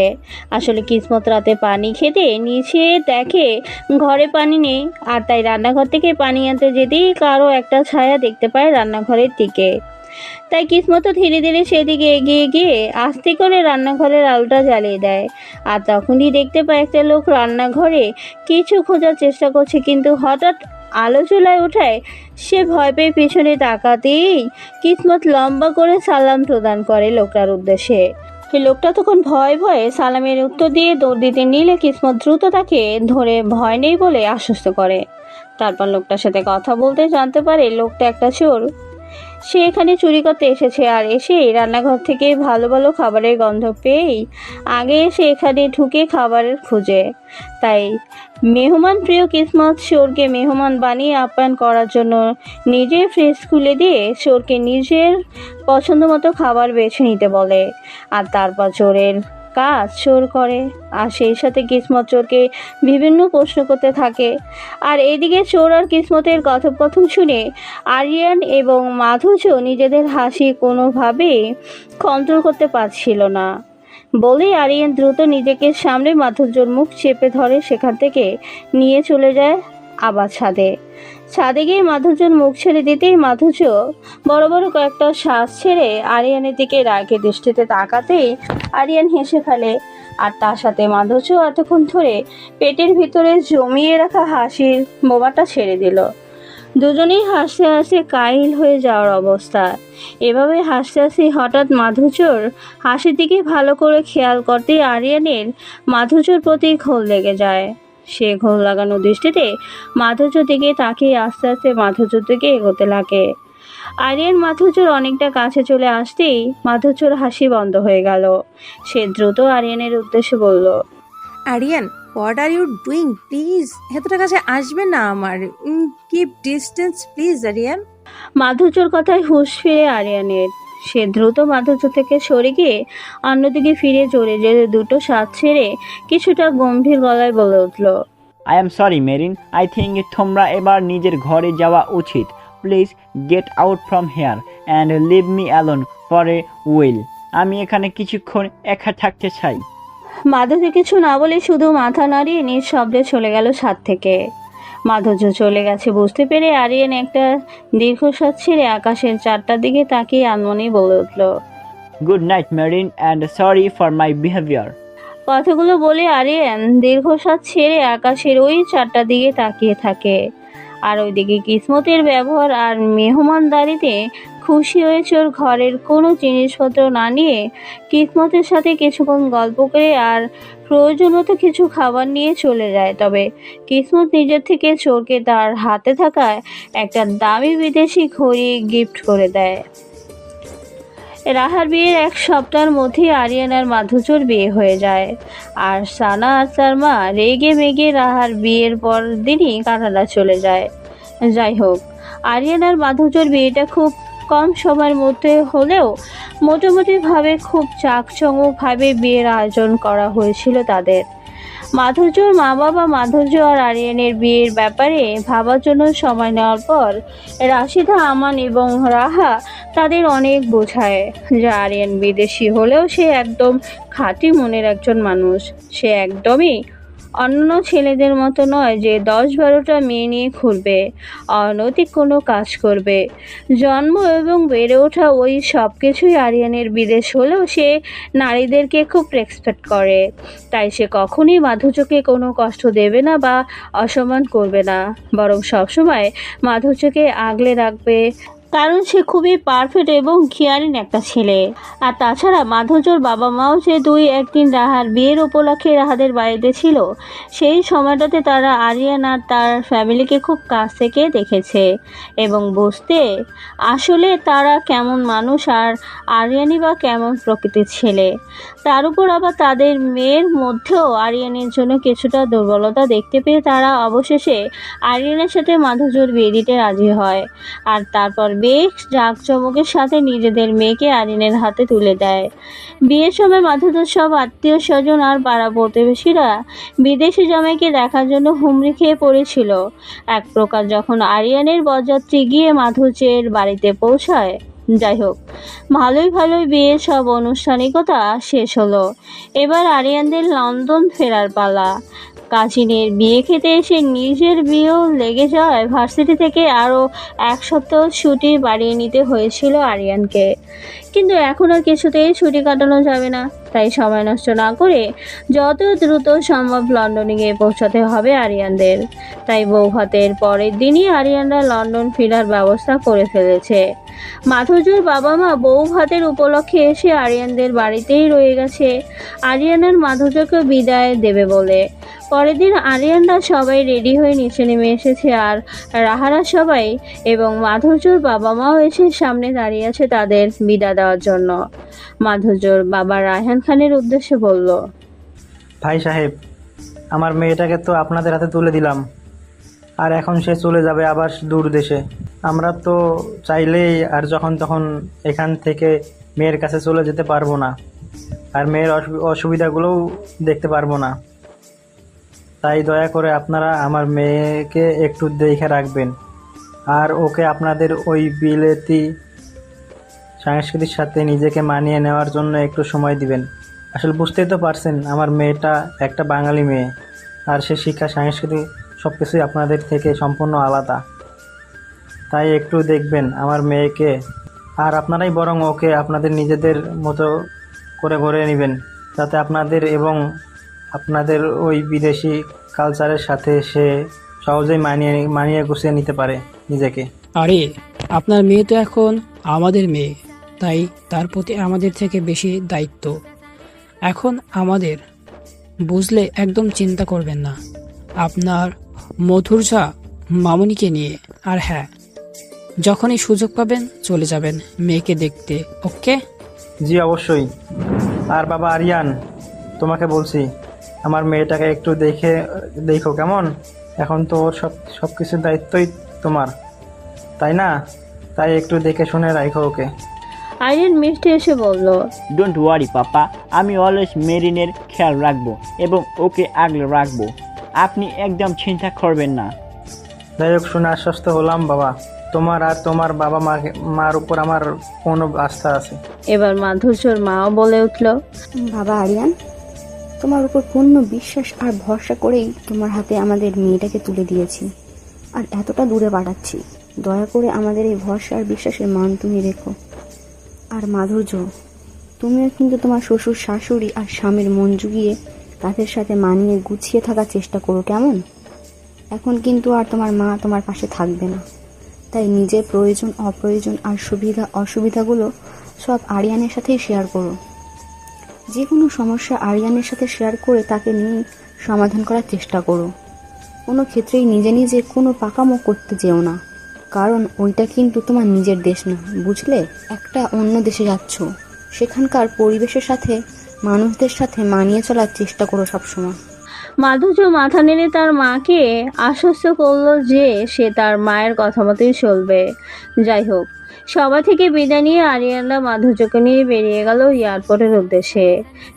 আসলে কিসমত রাতে পানি খেতে নিচে দেখে ঘরে পানি নেই, আর তাই রান্নাঘর থেকে পানি আনতে যেতেই কারো একটা ছায়া দেখতে পায় রান্নাঘরের দিকে। তাই কিসমত ধীরে ধীরে সেদিকে এগিয়ে গিয়ে আস্তে করে রান্নাঘরের আলোটা জ্বালিয়ে দেয়। আর তখনই দেখতে পায় একটা লোক রান্নাঘরে কিছু খোঁজার চেষ্টা করছে, কিন্তু হঠাৎ আলো চুলায় ওঠায় সে ভয় পেয়ে পিছনে তাকাতেই কিসমত লম্বা করে সালাম প্রদান করে লোকটার উদ্দেশ্যে। সেই লোকটা তখন ভয়ে ভয়ে সালামের উত্তর দিয়ে দৌড় দিতে নিলে কিসমত দ্রুত তাকে ধরে ভয় নেই বলে আশ্বস্ত করে। তারপর লোকটার সাথে কথা বলতে জানতে পারে লোকটা একটা চোর। সে এখানে চুরি করতে এসেছে, আর এসেই রান্নাঘর থেকে ভালো ভালো খাবারের গন্ধ পেয়েই আগে এসে এখানে ঢুকে খাবারের খুঁজে। তাই মেহমান প্রিয় কিসমত চোরকে মেহমান বানিয়ে আপ্যায়ন করার জন্য নিজের ফ্রিজ খুলে দিয়ে চোরকে নিজের পছন্দ মতো খাবার বেছে নিতে বলে। আর তারপর চোরের কাজ চোর করে, আর সেই সাথে কিসমত চোরকে বিভিন্ন প্রশ্ন করতে থাকে। আর এদিকে চোর আর কিসমতের কথোপকথন শুনে আরিয়ান এবং মাধুজ নিজেদের হাসি কোনোভাবেই কন্ট্রোল করতে পারছিল না। বলেই আরিয়ান দ্রুত নিজেকে সামনে মাধুর্যর মুখ চেপে ধরে সেখান থেকে নিয়ে চলে যায় আবার ছাদে গিয়ে মাধুর্যর মুখ ছেড়ে দিতেই মাধুর্য বড় বড় কয়েকটা শ্বাস ছেড়ে আরিয়ানের দিকে রাগে দৃষ্টিতে তাকাতেই আরিয়ান হেসে ফেলে। আর তার সাথে মাধুর্য এতক্ষণ ধরে পেটের ভিতরে জমিয়ে রাখা হাসির বোমাটা ছেড়ে দিল। দুজনেই হাসতে হাসতে কাহিল হয়ে যাওয়ার অবস্থা। এভাবে হাসতে হাসতে হঠাৎ মাধুর্যর হাসির দিকে ভালো করে খেয়াল করতেই আরিয়ানের মাধুর্যর প্রতি ঘোল লেগে যায়। সে ঘোল লাগানো দৃষ্টিতে মাধুর্যর দিকে তাকিয়ে আস্তে আস্তে মাধুর্যর দিকে এগোতে লাগে। আরিয়ান মাধুর্যর অনেকটা কাছে চলে আসতেই মাধুর্যর হাসি বন্ধ হয়ে গেল। সে দ্রুত আরিয়ানের উদ্দেশ্যে বলল, Aryan, what are you doing? Please এতটা কাছে আসবে না আমার। Keep distance please Aryan. মাধুর্যর কথায় হুঁশ ফিরে আরিয়ানের। সে দ্রুত মাধুর্য থেকে সরে গিয়ে অন্যদিকে ফিরে জোরে জোরে দুটো শ্বাস ছেড়ে কিছুটা গম্ভীর গলায় বলে উঠল, I am sorry Marin, I think তোমরা এবার নিজের ঘরে যাওয়া উচিত। Please get out from here and leave me alone for a while. আমি এখানে কিছুক্ষণ একা থাকতে চাই। মাধুর্য কিছু না বলে শুধু মাথা নাড়িয়ে নিঃশব্দে চলে গেল ছাদ থেকে। মাধুর্য চলে গেছে বুঝতে পেরে আরিয়ান একটা দীর্ঘশ্বাস ছেড়ে আকাশের চারটার দিকে তাকিয়ে আনমনেই বলে উঠল, good night marine and sorry for my behaviour. কথাগুলো বলে আরিয়ান দীর্ঘশ্বাস ছেড়ে আকাশের ওই চারটার দিকে তাকিয়ে থাকে। আর ওইদিকে কিসমতের ব্যবহার আর মেহমানদারিতে খুশি হয়েছে ওর ঘরের কোনো জিনিসপত্র না নিয়ে কিসমতের সাথে কিছুক্ষণ গল্প করে আর প্রয়োজন মতো কিছু খাবার নিয়ে চলে যায়। তবে কিসমত নিজের থেকে চোরকে তার হাতে থাকায় একটা দামি বিদেশি ঘড়ি গিফট করে দেয়। রাহার বিয়ের এক সপ্তাহের মধ্যেই আরিয়ান আর মাধুর্যর বিয়ে হয়ে যায়। আর সানা আর তার মা রেগে মেগে রাহার বিয়ের পর দিনই কানাডা চলে যায়। যাই হোক, আরিয়ান আর মাধুর্যর বিয়েটা খুব কম সময়ের মধ্যে হলেও মোটামুটিভাবে খুব চাকচমকভাবে বিয়ের আয়োজন করা হয়েছিল তাদের। মাধুর্যর মা বাবা মাধুর্য আর আরিয়ানের বিয়ের ব্যাপারে ভাবার জন্য সময় নেওয়ার পর রাশিদা, আমান এবং রাহা তাদের অনেক বোঝায় যে আরিয়ান বিদেশি হলেও সে একদম খাঁটি মনের একজন মানুষ। সে একদমই অন্য ছেলেদের মতো নয় যে 10-12টা মেয়ে নিয়ে ঘুরবে, অনৈতিক কোনো কাজ করবে। জন্ম এবং বেড়ে ওঠা ওই সব কিছুই আরিয়ানের বিদেশ হলেও সে নারীদেরকে খুব রেসপেক্ট করে। তাই সে কখনই মাধুর্যকে কোনো কষ্ট দেবে না বা অসম্মান করবে না, বরং সবসময় মাধুর্যকে আগলে রাখবে, কারণ সে খুবই পারফেক্ট এবং কেয়ারিং একটা ছেলে। আর তাছাড়া মাধুর্যর বাবা মাও যে 2-1 দিন রাহার বিয়ের উপলক্ষে রাহাদের বাড়িতে ছিল, সেই সময়টাতে তারা আরিয়ান আর তার ফ্যামিলিকে খুব কাছ থেকে দেখেছে এবং বুঝতে আসলে তারা কেমন মানুষ আর আরিয়ানই বা কেমন প্রকৃতির ছেলে। তার উপর আবার তাদের মেয়ের মধ্যেও আরিয়ানের জন্য কিছুটা দুর্বলতা দেখতে পেয়ে তারা অবশেষে আরিয়ানের সাথে মাধুর্যর বিয়ে দিতে রাজি হয়। আর তারপর বেশ জাঁকজমকের সাথে নিজেদের মেয়েকে আরিয়ানের হাতে তুলে দেয়। বিয়ের সময় মাধুর্যর সব আত্মীয় স্বজন আর পাড়া প্রতিবেশীরা বিদেশি জামাইকে দেখার জন্য হুমড়ি খেয়ে পড়েছিল। এক প্রকার যখন আরিয়ানের বরযাত্রী গিয়ে মাধুর্যের বাড়িতে পৌঁছায়। যাই হোক, ভালোই বিয়ের সব আনুষ্ঠানিকতা শেষ হলো। এবার আরিয়ানদের লন্ডন ফেরার পালা। কাজিনের বিয়ে খেতে এসে নিজের বিয়েও লেগে যাওয়ায় ভার্সিটি থেকে আরও 1 সপ্তাহ ছুটি বাড়িয়ে নিতে হয়েছিল আরিয়ানকে। কিন্তু এখন আর কিছুতেই ছুটি কাটানো যাবে না, তাই সময় নষ্ট না করে যত দ্রুত সম্ভব লন্ডনে গিয়ে পৌঁছাতে হবে আরিয়ানদের। তাই বৌভাতের পরের দিনই আরিয়ানরা লন্ডন ফেরার ব্যবস্থা করে ফেলেছে। মাধুর্যর বাবা মা বৌভাতের উপলক্ষে এসে আরিয়ানদের বাড়িতেই রয়ে গেছে আরিয়ান আর মাধুর্যকে বিদায় দেবে বলে। পরের দিন আরিয়ানরা সবাই রেডি হয়ে নিচে নেমে এসেছে আর রাহারা সবাই এবং মাধুর্যর বাবা মাও এসে সামনে দাঁড়িয়ে আছে তাদের বিদায় দেওয়ার জন্য। মাধুর্যর বাবা রায়হান খানের উদ্দেশ্যে বলল, ভাই সাহেব, আমার মেয়েটাকে তো আপনাদের হাতে তুলে দিলাম, আর এখন সে চলে যাবে আবার দূর দেশে। আমরা তো চাইলেই আর যখন তখন এখান থেকে মেয়ের কাছে চলে যেতে পারবো না, আর মেয়ের অসুবিধাগুলোও দেখতে পারবো না। তাই দয়া করে আপনারা আমার মেয়েকে একটু দেখে রাখবেন, আর ওকে আপনাদের ওই বিলেতি সংস্কৃতির সাথে নিজেকে মানিয়ে নেওয়ার জন্য একটু সময় দিবেন। আসলে বুঝতেই তো পারছেন, আমার মেয়েটা একটা বাঙালি মেয়ে, আর সে শিক্ষা সংস্কৃতি সব কিছুই আপনাদের থেকে সম্পূর্ণ আলাদা। তাই একটু দেখবেন আমার মেয়েকে, আর আপনারাই বরং ওকে আপনাদের নিজেদের মতো করে গড়ে নেবেন, যাতে আপনাদের এবং আপনাদের ওই বিদেশি কালচারের সাথে সে সহজেই মানিয়ে গুছিয়ে নিতে পারে নিজেকে। আরে আপনার মেয়ে তো এখন আমাদের মেয়ে, তাই তার প্রতি আমাদের থেকে বেশি দায়িত্ব এখন আমাদের, বুঝলে? একদম চিন্তা করবেন না আপনার মধুর্যা মামুনিকে নিয়ে। আর হ্যাঁ, যখনই সুযোগ পাবেন চলে যাবেন মেয়েকে দেখতে, ওকে? জি অবশ্যই। আর বাবা আরিয়ান, তোমাকে বলছি, আমার মেয়েটাকে একটু দেখো কেমন। এখন তো ওর সব কিছুর দায়িত্বই তোমার, তাই না? তাই একটু দেখে শুনে রাখো ওকে। আরিয়ান মিষ্টি এসে বলল, ডোন্ট ওয়ারি পাপা, আমি অলওয়েজ মেরিনের খেয়াল রাখবো এবং ওকে আগলে রাখবো, আপনি একদম চিন্তা করবেন না। যাই হোক, শুনে আশ্বস্ত হলাম বাবা। তোমার আর তোমার বাবা মার উপর আমার পূর্ণ আস্থা আছে। এবার মাধুর্যর মাও বলে উঠল, বাবা আরিয়ান, তোমার উপর পূর্ণ বিশ্বাস আর ভরসা করেই তোমার হাতে আমাদের মেয়েটাকে তুলে দিয়েছি। আর এতটা দূরে পাঠাচ্ছি। দয়া করে আমাদের এই ভরসা আর বিশ্বাসের মান তুমি রেখো। আর মাধুর্য, তুমিও কিন্তু তোমার শ্বশুর শাশুড়ি আর স্বামীর মন জুগিয়ে তাদের সাথে মানিয়ে গুছিয়ে থাকার চেষ্টা করো, কেমন? এখন কিন্তু আর তোমার মা তোমার পাশে থাকবে না, তাই নিজের প্রয়োজন অপ্রয়োজন আর সুবিধা অসুবিধাগুলো সব আরিয়ানের সাথেই শেয়ার করো। যে কোনো সমস্যা আরিয়ানের সাথে শেয়ার করে তাকে নিয়ে সমাধান করার চেষ্টা করো। কোনো ক্ষেত্রেই নিজে নিজে কোনো পাকামো করতে যেও না, কারণ ওইটা কিন্তু তোমার নিজের দেশ না, বুঝলে? একটা অন্য দেশে যাচ্ছ, সেখানকার পরিবেশের সাথে মানুষদের সাথে মানিয়ে চলার চেষ্টা করো সবসময়। মাধুর্য মাথা নেড়ে তার মাকে আশ্বস্ত করলো যে সে তার মায়ের কথা মতোই চলবে। যাই হোক, সভা থেকে বিদায় নিয়ে আরিয়ানরা মাধুর্যকে নিয়ে বেরিয়ে গেল এয়ারপোর্টের উদ্দেশ্যে।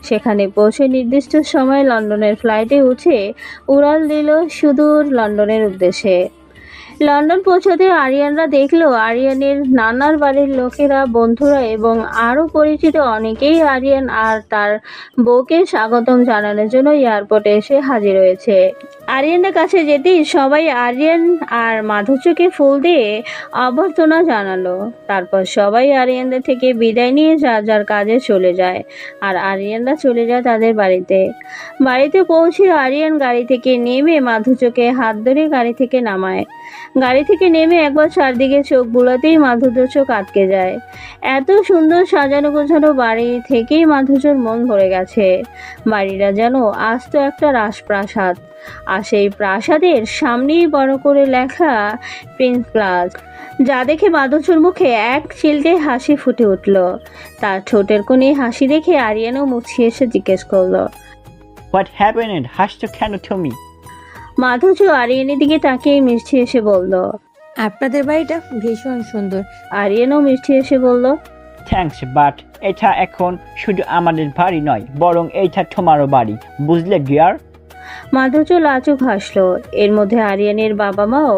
সেখানে পৌঁছে নির্দিষ্ট সময়ে লন্ডনের ফ্লাইটে উঠে উড়াল দিল সুদূর লন্ডনের উদ্দেশ্যে। লন্ডন পৌঁছতে আরিয়ানরা দেখলো আরিয়ানের নানার বাড়ির লোকেরা, বন্ধুরা এবং আরও পরিচিত অনেকেই আরিয়ান আর তার বউকে স্বাগতম জানানোর জন্য এয়ারপোর্টে এসে হাজির হয়েছে। আরিয়ানের কাছে যেতেই সবাই আরিয়ান আর মাধুর্যকে ফুল দিয়ে অভ্যর্থনা জানালো। তারপর সবাই আরিয়ানদের থেকে বিদায় নিয়ে যার যার কাজে চলে যায় আর আরিয়ানরা চলে যায় তাদের বাড়িতে। বাড়িতে পৌঁছে আরিয়ান গাড়ি থেকে নেমে মাধুর্যকে হাত ধরে গাড়ি থেকে নামায়। গাড়ি থেকে নেমে একবার চারদিকে চোখ বুলাতেই মাধুর্য চোখ আটকে যায়। এত সুন্দর সাজানো গোছানো বাড়ি থেকেই মাধুর্যর মন ভরে গেছে। বাড়িটা যেন আস্ত একটা রাজপ্রাসাদ, আর সেই প্রাসাদের সামনেই বড় করে লেখা প্রিন্স প্লাস, যা দেখে মাধুর্যর মুখে এক চিলতে হাসি ফুটে উঠল। তার ঠোঁটের কোণে হাসি দেখে আরিয়ানও মুছিয়ে এসে জিজ্ঞেস করলো, হোয়াট হ্যাপেন্ড? হাসছো কেন তুমি? মাধুর্য আরিয়ানের দিকে তাকিয়ে মিষ্টি এসে বলল, আপনাদের বাড়িটা ভীষণ সুন্দর। আরিয়ানও মিষ্টি এসে বলল, থ্যাঙ্কস, বাট এটা এখন শুধু আমাদের বাড়ি নয়, বরং এইটা তোমারও বাড়ি, বুঝলে ডিয়ার? মাধুর্য লাজুক হাসলো। এর মধ্যে আরিয়ানের বাবা মাও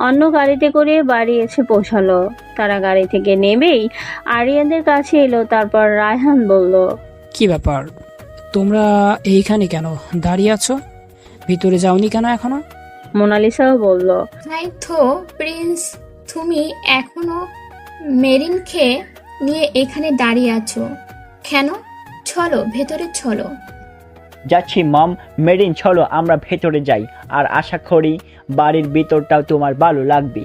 অন্য গাড়িতে করে বাড়ি এসে পৌঁছালো। তারা গাড়ি থেকে নেমেই আরিয়ানদের কাছে এলো। তারপর রায়হান বলল, কি ব্যাপার, তোমরা এইখানে কেন দাঁড়িয়ে আছো? ভিতরে যাওনি কেন এখনো? মোনালিসাও বলল, তাই তো প্রিন্স, তুমি এখনো মেরিনকে নিয়ে এখানে দাঁড়িয়ে আছো কেন? চলো ভেতরে চলো। যাচ্ছি মম, মেরিন চলো আমরা ভেতরে যাই, আর আশা করি বাড়ির ভিতরটাও তোমার ভালো লাগবে।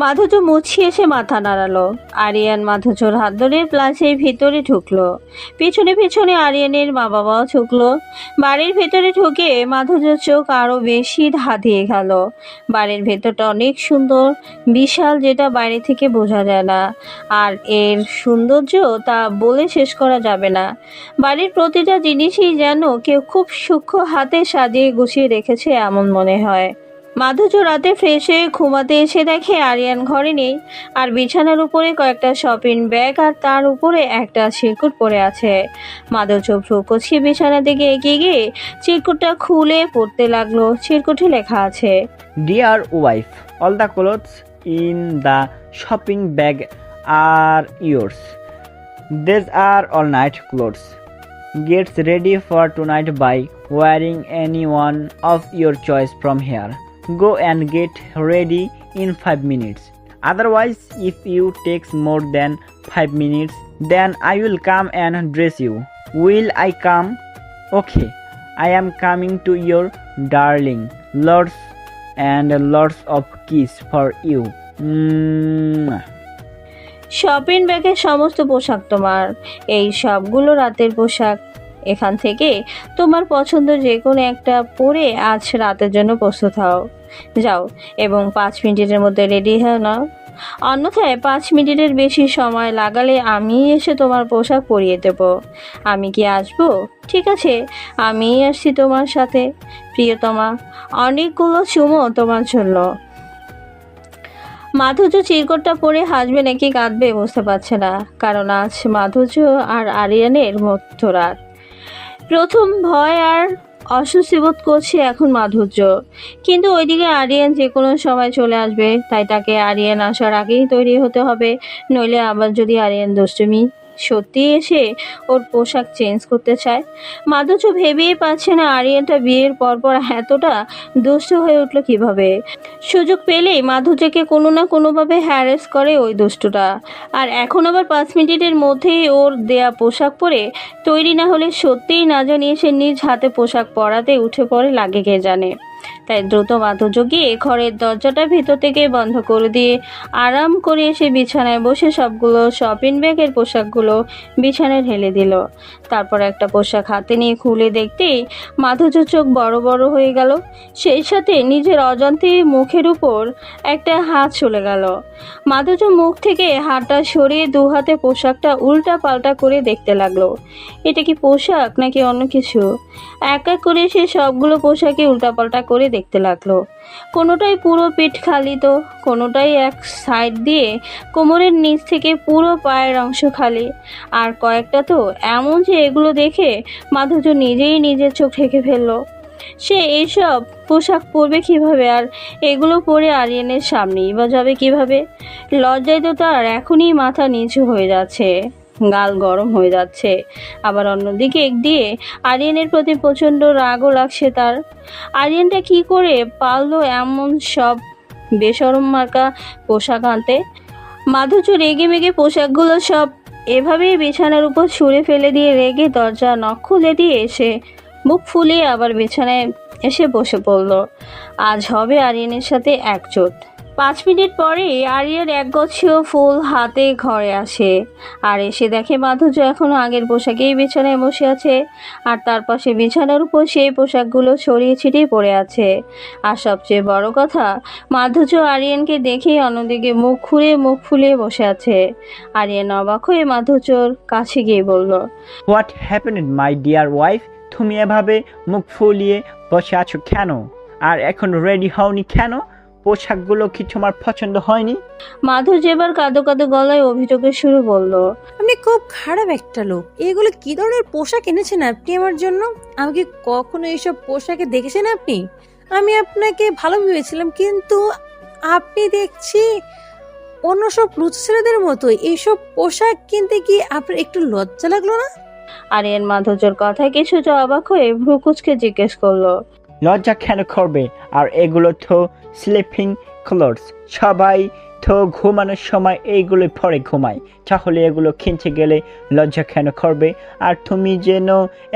মাধুর্য মুছিয়ে এসে মাথা নাড়ালো। আরিয়ান মাধুর্যর হাত ধরে প্লাসের ভিতরে ঢুকলো। পিছনে পিছনে আরিয়ানের মা বাবাও ঢুকলো। বাড়ির ভেতরে ঢুকে মাধুর্যর চোখ আরো বেশি ধাঁধিয়ে গেল। বাড়ির ভেতরটা অনেক সুন্দর, বিশাল, যেটা বাইরে থেকে বোঝা যায় না। আর এর সৌন্দর্য তা বলে শেষ করা যাবে না। বাড়ির প্রতিটা জিনিসই যেন কেউ খুব সূক্ষ্ম হাতে সাজিয়ে গুছিয়ে রেখেছে এমন মনে হয়। মাধুর্য রাতে ফ্রেশ হয়ে ঘুমাতে এসে দেখে আরিয়ান ঘরে নেই, আর বিছানার উপরে কয়েকটা শপিং ব্যাগ আর তার উপরে একটা চিরকুট পড়ে আছে। মাধুর্য ভ্রু কষিয়ে বিছানার দিকে এগিয়ে গিয়ে চিরকুটটা খুলে পড়তে লাগলো। চিরকুটে লেখা আছে, dear wife, all the clothes in the shopping bag are yours. These are all night clothes. Get ready for tonight by wearing any one of your choice from here. Go and get ready in 5 minutes. Otherwise, if you takes more than 5 minutes, then I will come and dress you. Will I come? Okay, I am coming to your darling. Lots and lots of kiss for you. Shopping ব্যাগের সমস্ত পোশাক তোমার। এই সবগুলো রাতের পোশাক। এখান থেকে তোমার পছন্দ যে কোনো একটা পরে আজ রাতের জন্য প্রস্তুত হও। যাও এবং 5 মিনিটের মধ্যে রেডি হয়ে নাও। অন্যথায় 5 মিনিটের বেশি সময় লাগালে আমি এসে তোমার পোশাক পরিয়ে দেব। আমি কি আসবো? ঠিক আছে, আমিই আসছি তোমার সাথে। প্রিয়তমা, অনেকগুলো চুমো তোমার জন্য। মাধুর্য চিরকুটটা পরে হাসবে নাকি কাঁদবে বুঝতে পারছে না, কারণ আজ মাধুর্য আর আরিয়ানের মধ্যরাত। প্রথম ভয় আর অস্বস্তি বোধ করছে এখন মাধুর্য, কিন্তু ওইদিকে আরিয়ান যে কোনো সময় চলে আসবে, তাই তাকে আরিয়ান আসার আগেই তৈরি হতে হবে, নইলে আবার যদি আরিয়ান দুষ্টুমি সত্যি এসে ওর পোশাক চেঞ্জ করতে চায়। মাধুর্য ভেবেই পাচ্ছে না আরিয়ানটা বিয়ের পরপর এতটা দুষ্ট হয়ে উঠলো কিভাবে। সুযোগ পেলেই মাধুর্যকে কোনো না কোনোভাবে হ্যারাস করে ওই দুষ্টটা। আর এখন আবার 5 মিনিটের মধ্যেই ওর দেয়া পোশাক পরে তৈরি না হলে সত্যিই না জানিয়ে সে নিজ হাতে পোশাক পরাতে উঠে পড়ে লাগে কে জানে। তাই দ্রুত মাধুর্য গিয়ে ঘরের দরজাটা ভিতর থেকে বন্ধ করে দিয়ে আরাম করে এসে বিছানায় বসে সবগুলো শপিং ব্যাগের পোশাকগুলো বিছানায় ঢেলে দিল। তারপর একটা পোশাক হাতে নিয়ে খুলে দেখতেই মাধুর্য চোখ বড় বড় হয়ে গেল। সেই সাথে নিজের অজান্তে মুখের উপর একটা হাত চলে গেল। মাধুর্য মুখ থেকে হাতটা সরিয়ে দু হাতে পোশাকটা উল্টা পাল্টা করে দেখতে লাগলো। এটা কি পোশাক নাকি অন্য কিছু? এক এক করে সে সবগুলো পোশাকে উল্টাপাল্টা করে দেখতে লাগলো। কোনোটাই পুরো পিঠ খালি, তো কোনোটাই এক সাইড দিয়ে কোমরের নিচ থেকে পুরো পায়ের অংশ খালি, আর কয়েকটা তো এমন যে এগুলো দেখে মাধুর্য নিজেই নিজের চোখ ঢেকে ফেললো। সে এইসব পোশাক পরবে কিভাবে, আর এগুলো পরে আরিয়ানের সামনেই বা যাবে কিভাবে? লজ্জায় তো তার এখনই মাথা নিচু হয়ে যাচ্ছে, গাল গরম হয়ে যাচ্ছে। আবার অন্যদিকে দিয়ে আরিয়ানের প্রতি প্রচণ্ড রাগও লাগছে তার। আরিয়ানটা কি করে পারলো এমন সব বেশরম মার্কা পোশাক আনতে? মাধুর্য রেগে মেগে পোশাকগুলো সব এভাবেই বিছানার উপর ছুঁড়ে ফেলে দিয়ে রেগে দরজা নখ খুলে দিয়ে এসে মুখ ফুলিয়ে আবার বিছানায় এসে বসে পড়ল। আজ হবে আরিয়ানের সাথে একজোট। 5 মিনিট পরে আরিয়ান একগুচ্ছ ফুল হাতে ঘরে আসে, আর এসে দেখে মাধুর্য এখনো আগের পোশাকেই বিছানায় বসে আছে, আর তার পাশে বিছানার উপর সেই পোশাকগুলো ছড়িয়ে ছিটিয়ে পড়ে আছে। আর সবচেয়ে বড় কথা, মাধুর্য আরিয়ানকে দেখেই অন্যদিকে মুখ ফুলিয়ে বসে আছে। আরিয়ান অবাক হয়ে মাধুর্যর কাছে গিয়ে বলল, what happened my dear wife? তুমি এভাবে মুখ ফুলিয়ে বসে আছো কেন? আর এখন রেডি হওনি কেন? পোশাকগুলো কি তোমার পছন্দ হয়নি? মাধুর্য এবার কাঁদো কাঁদো গলায় অভিযোগের শুরু বলল, আপনি খুব খারাপ একটা লোক। এগুলো কি ধরনের পোশাক এনেছেন আপনি আমার জন্য? আমাকে কখনো এইসব পোশাকে দেখেছেন আপনি? আমি আপনাকে ভালো ভেবেছিলাম, কিন্তু আপনি দেখছি অন্য সব লুচু ছেলেদের মতো। এইসব পোশাক কিনতে কি আপনার একটু লজ্জা লাগলো না? আরিয়ান মাধুর্যর কথায় কিছুটা অবাক হয়ে ভ্রু কুঁচকে জিজ্ঞেস করলো, লজ্জা কেন করবে? আর এগুলো তো স্লিপিং ক্লোথস, সবাই তো ঘুমানোর সময় এইগুলো পরে ঘুমায়, তাহলে এগুলো কিনতে গেলে লজ্জা কেন করবে? আর তুমি যেন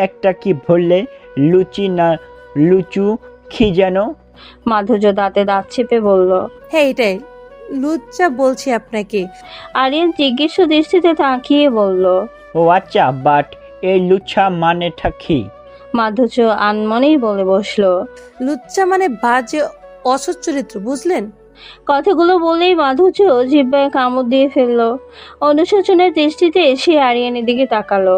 একটা কি বললে, লুচি না লুচু কি যেন? মাধুর্য দাঁতে দাঁত চেপে বলল, হ্যাঁ এটাই লুচ্চা বলছি আপনাকে। আরিয়ান জিজ্ঞেস দৃষ্টিতে তাকিয়ে বলল, ও আচ্ছা, বাট এই লুচ্ছা মানেটা কি? মাধুর্য আনমনেই বলে বসলো, লুচ্চা মানে বাজে অসৎ চরিত্র, বুঝলেন? কথাগুলো বলেই মাধুর্য জিহ্বায় কামড় দিয়ে ফেললো। অনুশোচনের দৃষ্টিতে সে আরিয়ানের দিকে তাকালো।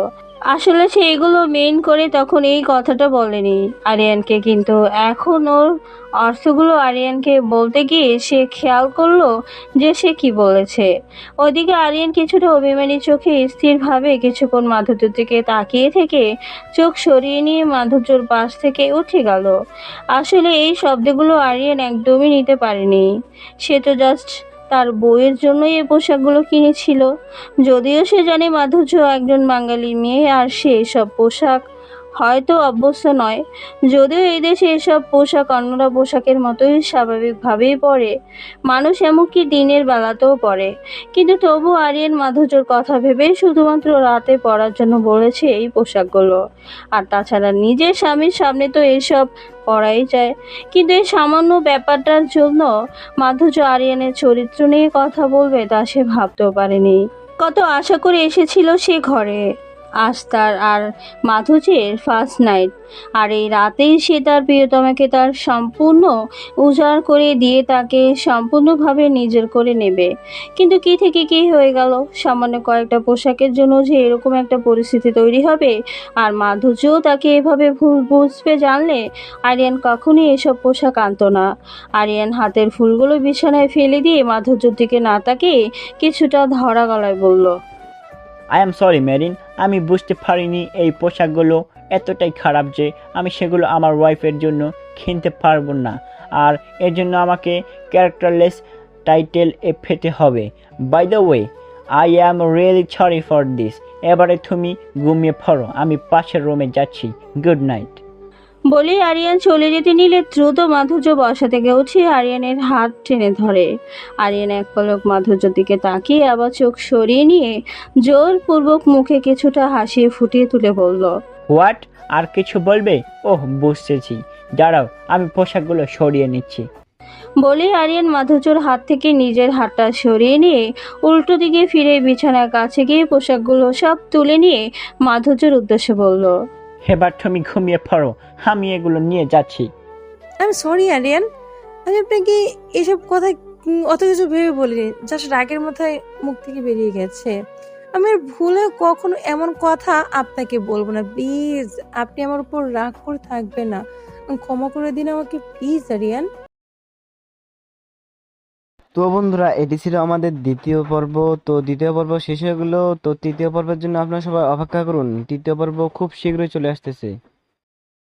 আসলে সে এগুলো মেন করে তখন এই কথাটা বলেনি আরিয়ানকে, কিন্তু এখন ওর অর্থগুলো আরিয়ানকে বলতে গিয়ে সে খেয়াল করলো যে সে কি বলেছে। ওইদিকে আরিয়ান কিছুটা অভিমানী চোখে স্থিরভাবে কিছুক্ষণ মাধুর্যের দিকে তাকিয়ে থেকে চোখ সরিয়ে নিয়ে মাধুর্যর পাশ থেকে উঠে গেল। আসলে এই শব্দগুলো আরিয়ান একদমই নিতে পারেনি। সে তো জাস্ট তার বউয়ের জন্যই এই পোশাকগুলো কিনেছিল। যদিও সে জানে মাধুর্য একজন বাঙালি মেয়ে, আর সে সব পোশাক হয়তো অভ্যস্ত নয়। যদিও এই দেশে এসব পোশাক অন্যরা পোশাকের মতোই স্বাভাবিকভাবেই পরে, মানুষ এমনকি দিনের বেলাতেও পরে, কিন্তু তবু আরিয়ান মাধুর্যর কথা ভেবে শুধুমাত্র রাতে পরার জন্য বলেছে এই পোশাকগুলো। আর তাছাড়া নিজের স্বামীর সামনে তো এসব পরাই যায়, কিন্তু এই সামান্য ব্যাপারটার জন্য মাধুর্য আরিয়ানের চরিত্র নিয়ে কথা বলবে তা সে ভাবতেও পারেনি। কত আশা করে এসেছিল সে ঘরে। আজ তার আর মাধুর্যের ফার্স্ট নাইট, আর এই রাতেই সে তার প্রিয়তমাকে তার সম্পূর্ণ উজাড় করে দিয়ে তাকে সম্পূর্ণভাবে নিজের করে নেবে। কিন্তু কি থেকে কি হয়ে গেল? সামান্য কয়েকটা পোশাকের জন্য যে এরকম একটা পরিস্থিতি তৈরি হবে, আর মাধুর্যও তাকে এভাবে ভুল বুঝবে জানলে আরিয়ান কখনোই এসব পোশাক আনতো না। আরিয়ান হাতের ফুলগুলো বিছানায় ফেলে দিয়ে মাধুর্যের দিকে না তাকিয়ে কিছুটা ধরা গলায় বলল, আই এম সরি মেরিন, আমি বুঝতে পারিনি এই পোশাকগুলো এতটাই খারাপ যে আমি সেগুলো আমার ওয়াইফের জন্য কিনতে পারবো না, আর এর জন্য আমাকে ক্যারেক্টারলেস টাইটেল এ পেতে হবে। By the way, I am really sorry for this. এবারে তুমি ঘুমিয়ে পড়ো, আমি পাশের রুমে যাচ্ছি। Good night. বলে আরিয়ান চলে যেতে নিলে দ্রুত মাধুর্য বসা থেকে উঠে আরিয়ানের হাত টেনে ধরে। আরিয়ান এক পলক মাধুর্যের দিকে তাকিয়ে আবার চোখ সরিয়ে নিয়ে জোরপূর্বক মুখে কিছুটা হাসি ফুটিয়ে তুলে বলল, হোয়াট? আর কিছু বলবে? ওহ, বুঝতেছি, দাঁড়াও, আমি পোশাকগুলো সরিয়ে নিচ্ছি। বলে আরিয়ান মাধুর্যর হাত থেকে নিজের হাতটা সরিয়ে নিয়ে উল্টো দিকে ফিরে বিছানার কাছে গিয়ে পোশাকগুলো সব তুলে নিয়ে মাধুর্যের উদ্দেশ্যে বলল, এবার তুমি ঘুমিয়ে পড়ো, আমি এগুলো নিয়ে যাচ্ছি। আমি সরি আরিয়ান, আমি আপনাকে এসব কথা অত কিছু ভেবে বলিনি, জাস্ট রাগের মাথায় মুখ থেকে বেরিয়ে গেছে। আমি আর ভুলে কখনো এমন কথা আপনাকে বলবো না। প্লিজ আপনি আমার উপর রাগ করে থাকবেন না, ক্ষমা করে দিন আমাকে প্লিজ আরিয়ান। তো বন্ধুরা, এটি ছিল আমাদের দ্বিতীয় পর্ব। তো দ্বিতীয় পর্ব শেষ হয়ে গেল। তো তৃতীয় পর্বের জন্য আপনারা সবাই অপেক্ষা করুন। তৃতীয় পর্ব খুব শীঘ্রই চলে আসতেছে।